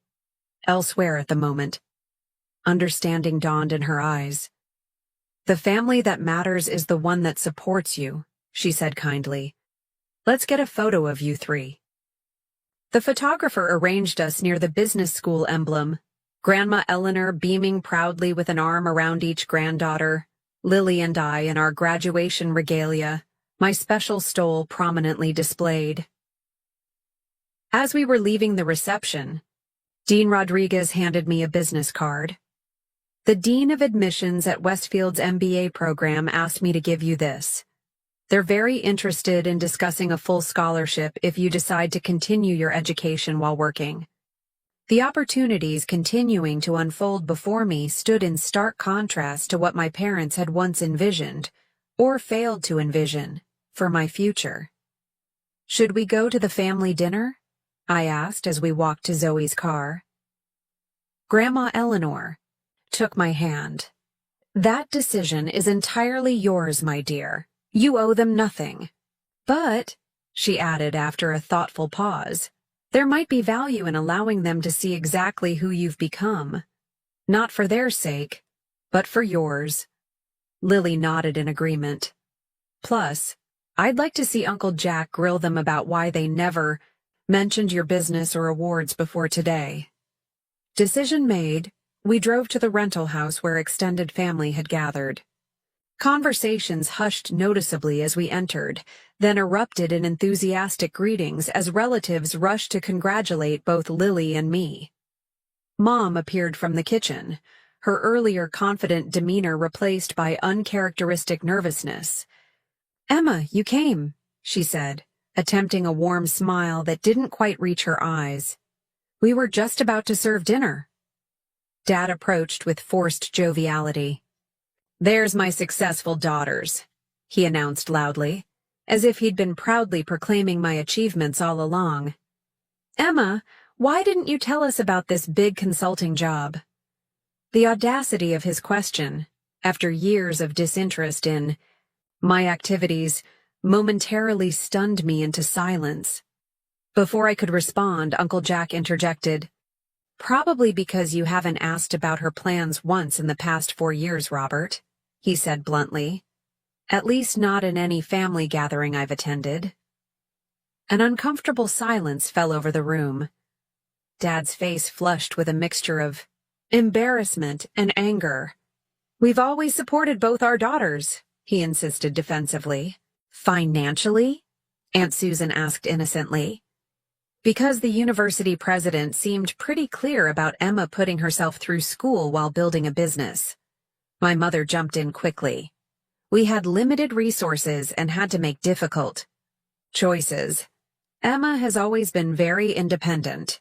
[SPEAKER 1] elsewhere at the moment. Understanding dawned in her eyes. The family that matters is the one that supports you, she said kindly. Let's get a photo of you three. The photographer arranged us near the business school emblem, Grandma Eleanor beaming proudly with an arm around each granddaughter, Lily and I in our graduation regalia, my special stole prominently displayed. As we were leaving the reception, Dean Rodriguez handed me a business card. The Dean of Admissions at Westfield's MBA program asked me to give you this. They're very interested in discussing a full scholarship if you decide to continue your education while working. The opportunities continuing to unfold before me stood in stark contrast to what my parents had once envisioned, or failed to envision, for my future. Should we go to the family dinner? I asked as we walked to Zoe's car. Grandma Eleanor took my hand. That decision is entirely yours, my dear. You owe them nothing. But, she added after a thoughtful pause, there might be value in allowing them to see exactly who you've become. Not for their sake, but for yours. Lily nodded in agreement. Plus, I'd like to see Uncle Jack grill them about why they never mentioned your business or awards before today. Decision made, we drove to the rental house where extended family had gathered. Conversations hushed noticeably as we entered, then erupted in enthusiastic greetings as relatives rushed to congratulate both Lily and me. Mom appeared from the kitchen, her earlier confident demeanor replaced by uncharacteristic nervousness. Emma, you came, she said, attempting a warm smile that didn't quite reach her eyes. We were just about to serve dinner. Dad approached with forced joviality. There's my successful daughters, he announced loudly, as if he'd been proudly proclaiming my achievements all along. Emma, Why didn't you tell us about this big consulting job? The audacity of his question, after years of disinterest in my activities, momentarily stunned me into silence. Before I could respond, Uncle Jack interjected, "Probably because you haven't asked about her plans once in the past 4 years, Robert," he said bluntly. "At least not in any family gathering I've attended." An uncomfortable silence fell over the room. Dad's face flushed with a mixture of embarrassment and anger. "We've always supported both our daughters," he insisted defensively. "Financially?" Aunt Susan asked innocently. Because the university president seemed pretty clear about Emma putting herself through school while building a business. My mother jumped in quickly. We had limited resources and had to make difficult choices. Emma has always been very independent.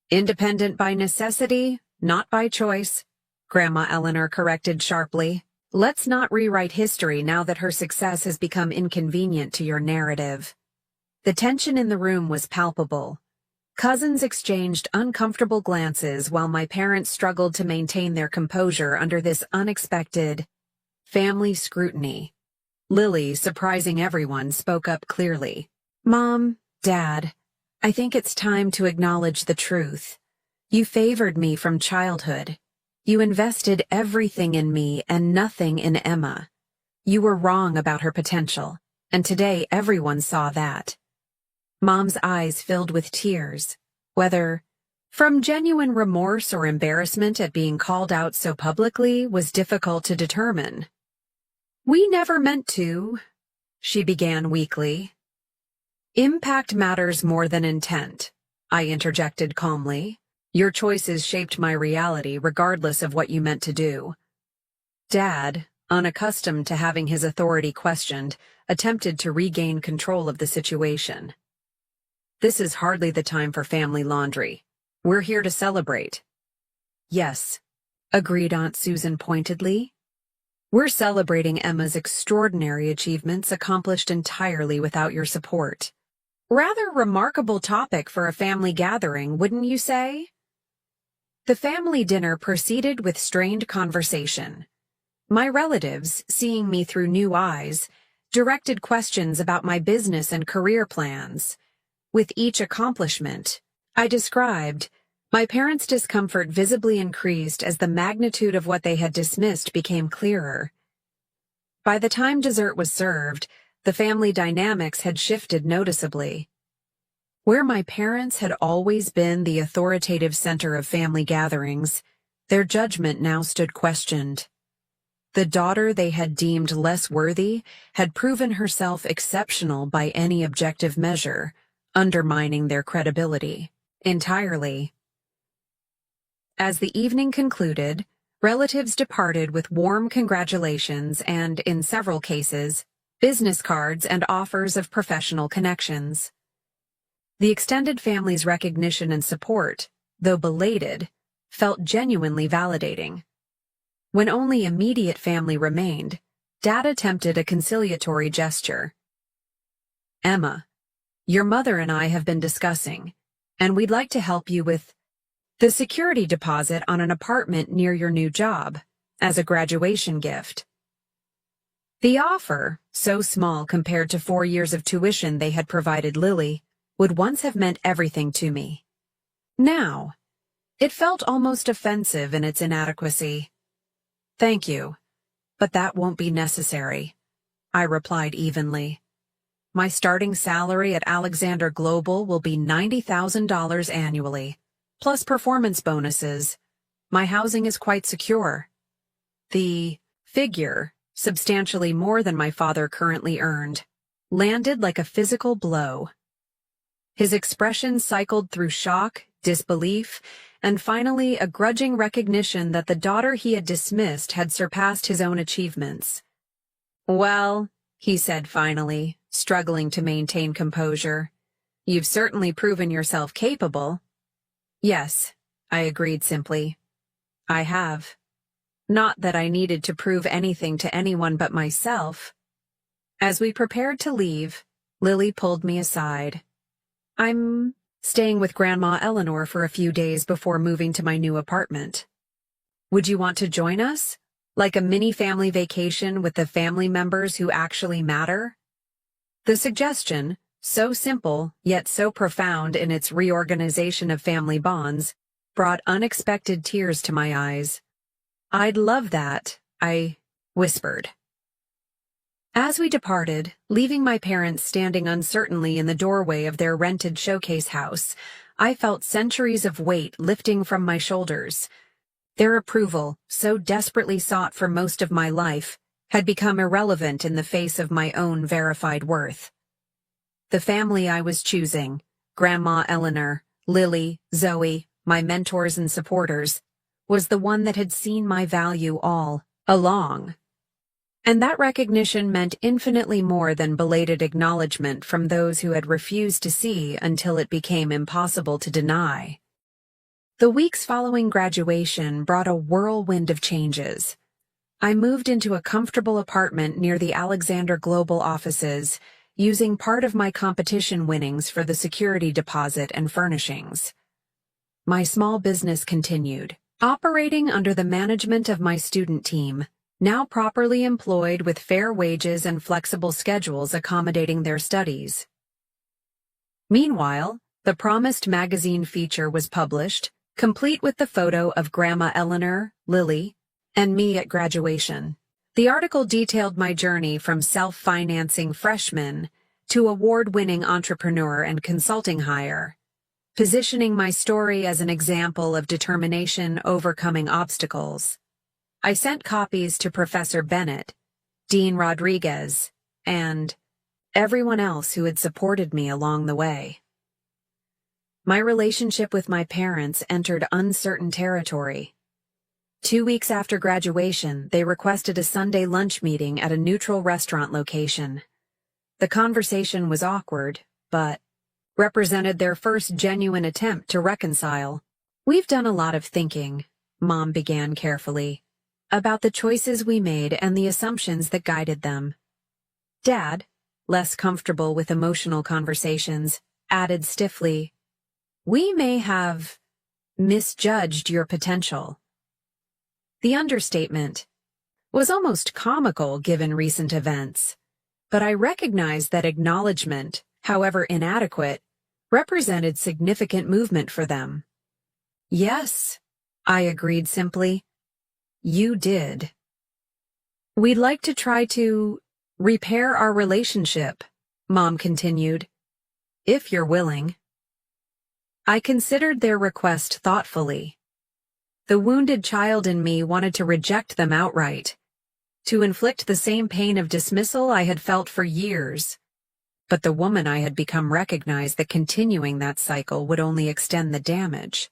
[SPEAKER 1] Independent by necessity, not by choice, Grandma Eleanor corrected sharply. Let's not rewrite history now that her success has become inconvenient to your narrative. The tension in the room was palpable. Cousins exchanged uncomfortable glances while my parents struggled to maintain their composure under this unexpected family scrutiny. Lily, surprising everyone, spoke up clearly. "Mom, Dad, I think it's time to acknowledge the truth. You favored me from childhood. You invested everything in me and nothing in Emma. You were wrong about her potential, and today everyone saw that." Mom's eyes filled with tears, whether from genuine remorse or embarrassment at being called out so publicly was difficult to determine. "We never meant to," she began weakly. "Impact matters more than intent," I interjected calmly. "Your choices shaped my reality regardless of what you meant to do." Dad, unaccustomed to having his authority questioned, attempted to regain control of the situation. "This is hardly the time for family laundry. We're here to celebrate." "Yes," agreed Aunt Susan pointedly. "We're celebrating Emma's extraordinary achievements accomplished entirely without your support." Rather remarkable topic for a family gathering, wouldn't you say? The family dinner proceeded with strained conversation. My relatives, seeing me through new eyes, directed questions about my business and career plans. With each accomplishment I described, my parents' discomfort visibly increased as the magnitude of what they had dismissed became clearer. By the time dessert was served, the family dynamics had shifted noticeably. Where my parents had always been the authoritative center of family gatherings, their judgment now stood questioned. The daughter they had deemed less worthy had proven herself exceptional by any objective measure, undermining their credibility entirely. As the evening concluded, relatives departed with warm congratulations and, in several cases, business cards and offers of professional connections. The extended family's recognition and support, though belated, felt genuinely validating. When only immediate family remained, Dad attempted a conciliatory gesture. "Emma, your mother and I have been discussing, and we'd like to help you with the security deposit on an apartment near your new job, as a graduation gift." The offer, so small compared to 4 years of tuition they had provided Lily, would once have meant everything to me. Now, it felt almost offensive in its inadequacy. "Thank you, but that won't be necessary," I replied evenly. "My starting salary at Alexander Global will be $90,000 annually, plus performance bonuses. My housing is quite secure." The figure, substantially more than my father currently earned, landed like a physical blow. His expression cycled through shock, disbelief, and finally a grudging recognition that the daughter he had dismissed had surpassed his own achievements. "Well," he said finally, struggling to maintain composure, "you've certainly proven yourself capable." "Yes," I agreed simply. "I have. Not that I needed to prove anything to anyone but myself." As we prepared to leave, Lily pulled me aside. "I'm staying with Grandma Eleanor for a few days before moving to my new apartment. Would you want to join us? Like a mini family vacation with the family members who actually matter? The suggestion, so simple yet so profound in its reorganization of family bonds, brought unexpected tears to my eyes. I'd love that, I whispered. As we departed, leaving my parents standing uncertainly in the doorway of their rented showcase house, I felt centuries of weight lifting from my shoulders. Their approval, so desperately sought for most of my life, had become irrelevant in the face of my own verified worth. The family I was choosing, Grandma Eleanor, Lily, Zoe, my mentors and supporters, was the one that had seen my value all along. And that recognition meant infinitely more than belated acknowledgement from those who had refused to see until it became impossible to deny. The weeks following graduation brought a whirlwind of changes. I moved into a comfortable apartment near the Alexander Global offices, using part of my competition winnings for the security deposit and furnishings. My small business continued, operating under the management of my student team, now properly employed with fair wages and flexible schedules accommodating their studies. Meanwhile, the promised magazine feature was published, complete with the photo of Grandma Eleanor, Lily, and me at graduation. The article detailed my journey from self-financing freshman to award-winning entrepreneur and consulting hire, positioning my story as an example of determination overcoming obstacles. I sent copies to Professor Bennett, Dean Rodriguez, and everyone else who had supported me along the way. My relationship with my parents entered uncertain territory. 2 weeks after graduation, they requested a Sunday lunch meeting at a neutral restaurant location. The conversation was awkward, but represented their first genuine attempt to reconcile. "We've done a lot of thinking," Mom began carefully, "about the choices we made and the assumptions that guided them." Dad, less comfortable with emotional conversations, added stiffly, "We may have misjudged your potential." The understatement was almost comical given recent events, but I recognized that acknowledgement, however inadequate, represented significant movement for them. "Yes," I agreed simply. "You did. We'd like to try to repair our relationship," Mom continued, "if you're willing." I considered their request thoughtfully. The wounded child in me wanted to reject them outright, to inflict the same pain of dismissal I had felt for years. But the woman I had become recognized that continuing that cycle would only extend the damage.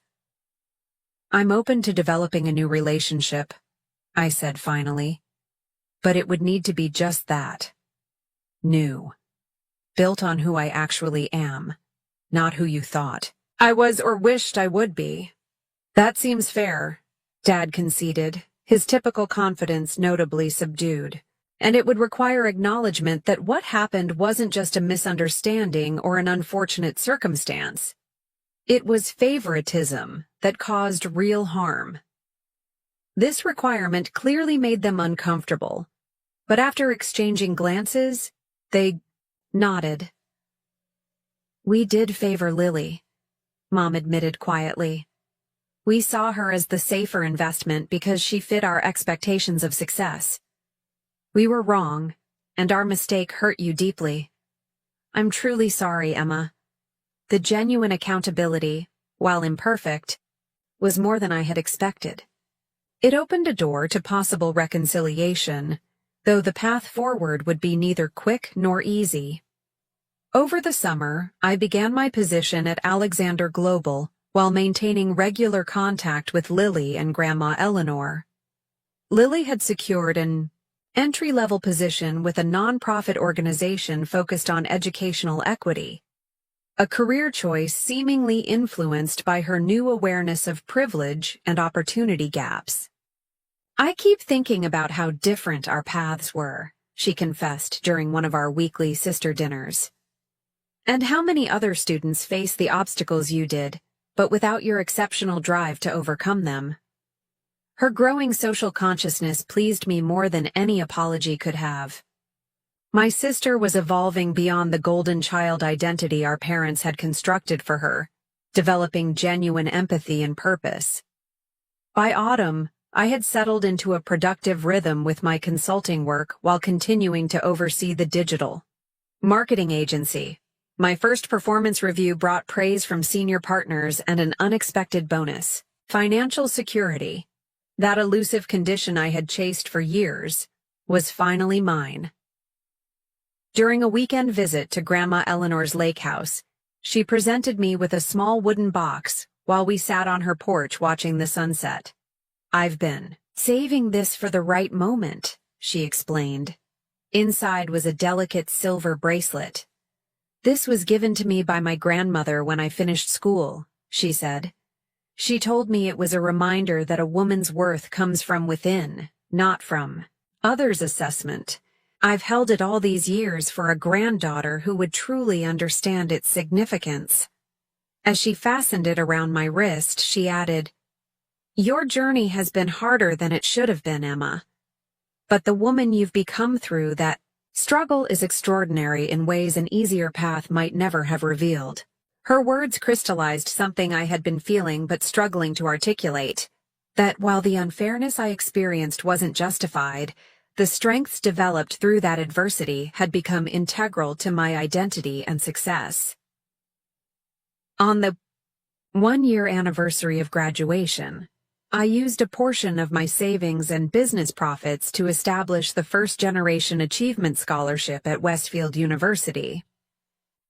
[SPEAKER 1] "I'm open to developing a new relationship," I said finally. "But it would need to be just that. New. Built on who I actually am, not who you thought I was or wished I would be." "That seems fair," Dad conceded, his typical confidence notably subdued. "And it would require acknowledgement that what happened wasn't just a misunderstanding or an unfortunate circumstance. It was favoritism that caused real harm." This requirement clearly made them uncomfortable, but after exchanging glances, they nodded. "We did favor Lily," Mom admitted quietly. "We saw her as the safer investment because she fit our expectations of success. We were wrong, and our mistake hurt you deeply. I'm truly sorry, Emma." The genuine accountability, while imperfect, was more than I had expected. It opened a door to possible reconciliation, though the path forward would be neither quick nor easy. Over the summer, I began my position at Alexander Global while maintaining regular contact with Lily and Grandma Eleanor. Lily had secured an entry-level position with a nonprofit organization focused on educational equity, a career choice seemingly influenced by her new awareness of privilege and opportunity gaps. "I keep thinking about how different our paths were," she confessed during one of our weekly sister dinners. And how many other students face the obstacles you did, but without your exceptional drive to overcome them? Her growing social consciousness pleased me more than any apology could have. My sister was evolving beyond the golden child identity our parents had constructed for her, developing genuine empathy and purpose. By autumn, I had settled into a productive rhythm with my consulting work while continuing to oversee the digital marketing agency. My first performance review brought praise from senior partners and an unexpected bonus: financial security. That elusive condition I had chased for years was finally mine. During a weekend visit to Grandma Eleanor's lake house, she presented me with a small wooden box while we sat on her porch watching the sunset. "I've been saving this for the right moment," she explained. Inside was a delicate silver bracelet. "This was given to me by my grandmother when I finished school," she said. "She told me it was a reminder that a woman's worth comes from within, not from others' assessment. I've held it all these years for a granddaughter who would truly understand its significance." As she fastened it around my wrist, she added, "Your journey has been harder than it should have been, Emma. But the woman you've become through that struggle is extraordinary in ways an easier path might never have revealed." Her words crystallized something I had been feeling but struggling to articulate: that while the unfairness I experienced wasn't justified, the strengths developed through that adversity had become integral to my identity and success. On the 1-year anniversary of graduation, I used a portion of my savings and business profits to establish the First Generation Achievement Scholarship at Westfield University.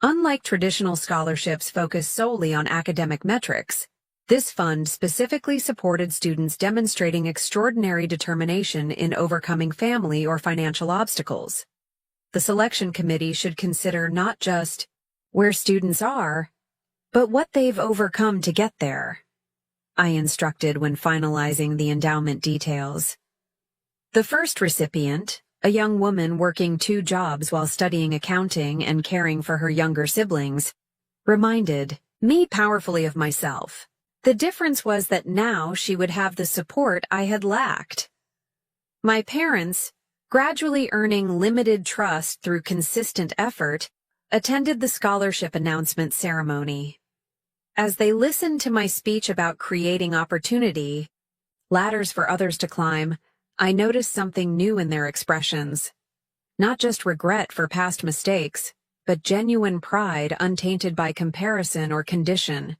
[SPEAKER 1] Unlike traditional scholarships focused solely on academic metrics, this fund specifically supported students demonstrating extraordinary determination in overcoming family or financial obstacles. The selection committee should consider not just where students are, but what they've overcome to get there, I instructed when finalizing the endowment details. The first recipient, a young woman working 2 jobs while studying accounting and caring for her younger siblings, reminded me powerfully of myself. The difference was that now she would have the support I had lacked. My parents, gradually earning limited trust through consistent effort, attended the scholarship announcement ceremony. As they listened to my speech about creating opportunity, ladders for others to climb, I noticed something new in their expressions. Not just regret for past mistakes, but genuine pride untainted by comparison or condition.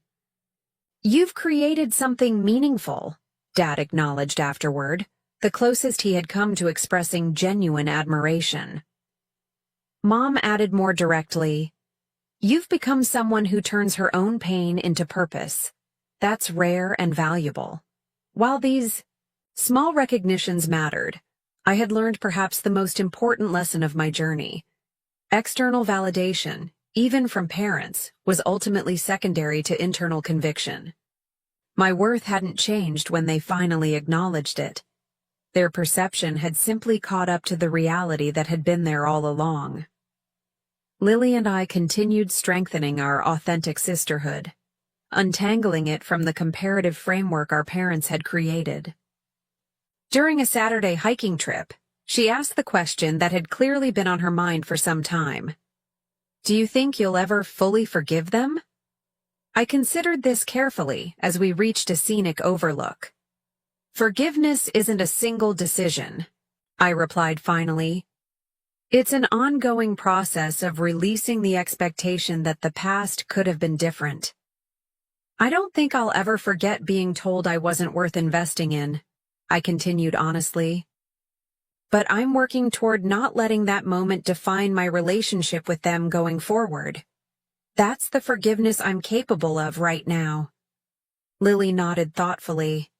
[SPEAKER 1] "You've created something meaningful," Dad acknowledged afterward, the closest he had come to expressing genuine admiration. Mom added more directly, "You've become someone who turns her own pain into purpose. That's rare and valuable." While these small recognitions mattered, I had learned perhaps the most important lesson of my journey. External validation, even from parents, was ultimately secondary to internal conviction. My worth hadn't changed when they finally acknowledged it. Their perception had simply caught up to the reality that had been there all along. Lily and I continued strengthening our authentic sisterhood, untangling it from the comparative framework our parents had created. During a Saturday hiking trip, she asked the question that had clearly been on her mind for some time. "Do you think you'll ever fully forgive them?" I considered this carefully as we reached a scenic overlook. "Forgiveness isn't a single decision," I replied finally. "It's an ongoing process of releasing the expectation that the past could have been different. I don't think I'll ever forget being told I wasn't worth investing in," I continued honestly. "But I'm working toward not letting that moment define my relationship with them going forward. That's the forgiveness I'm capable of right now." Lily nodded thoughtfully.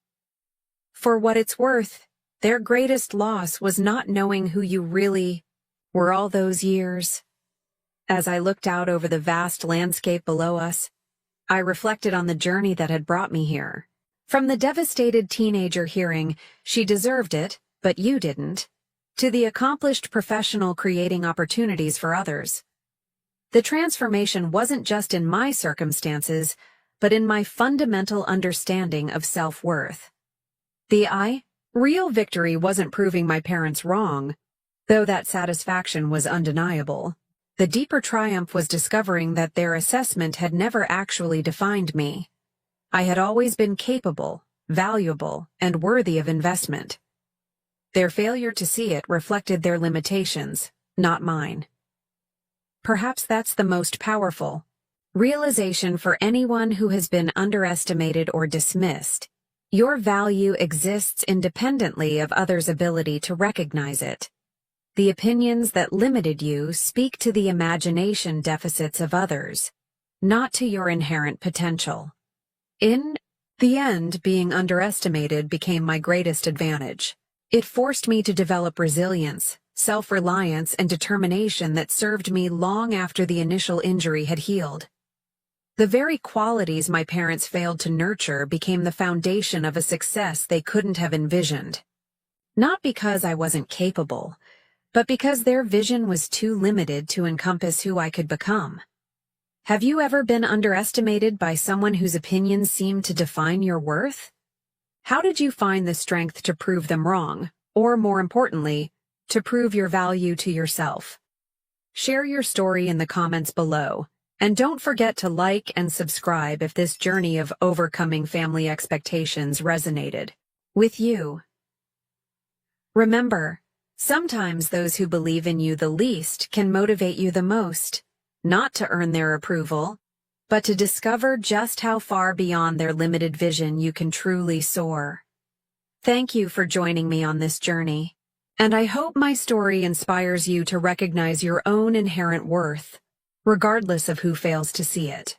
[SPEAKER 1] "For what it's worth, their greatest loss was not knowing who you really were all those years." As I looked out over the vast landscape below us, I reflected on the journey that had brought me here. From the devastated teenager hearing, "She deserved it, but you didn't," to the accomplished professional creating opportunities for others. The transformation wasn't just in my circumstances, but in my fundamental understanding of self-worth. The real victory wasn't proving my parents wrong, though that satisfaction was undeniable. The deeper triumph was discovering that their assessment had never actually defined me. I had always been capable, valuable, and worthy of investment. Their failure to see it reflected their limitations, not mine. Perhaps that's the most powerful realization for anyone who has been underestimated or dismissed. Your value exists independently of others' ability to recognize it. The opinions that limited you speak to the imagination deficits of others, not to your inherent potential. In the end, being underestimated became my greatest advantage. It forced me to develop resilience, self-reliance, and determination that served me long after the initial injury had healed. The very qualities my parents failed to nurture became the foundation of a success they couldn't have envisioned. Not because I wasn't capable, but because their vision was too limited to encompass who I could become. Have you ever been underestimated by someone whose opinions seemed to define your worth? How did you find the strength to prove them wrong, or more importantly, to prove your value to yourself? Share your story in the comments below, and don't forget to like and subscribe if this journey of overcoming family expectations resonated with you. Remember, sometimes those who believe in you the least can motivate you the most, not to earn their approval, but to discover just how far beyond their limited vision you can truly soar. Thank you for joining me on this journey, and I hope my story inspires you to recognize your own inherent worth, regardless of who fails to see it.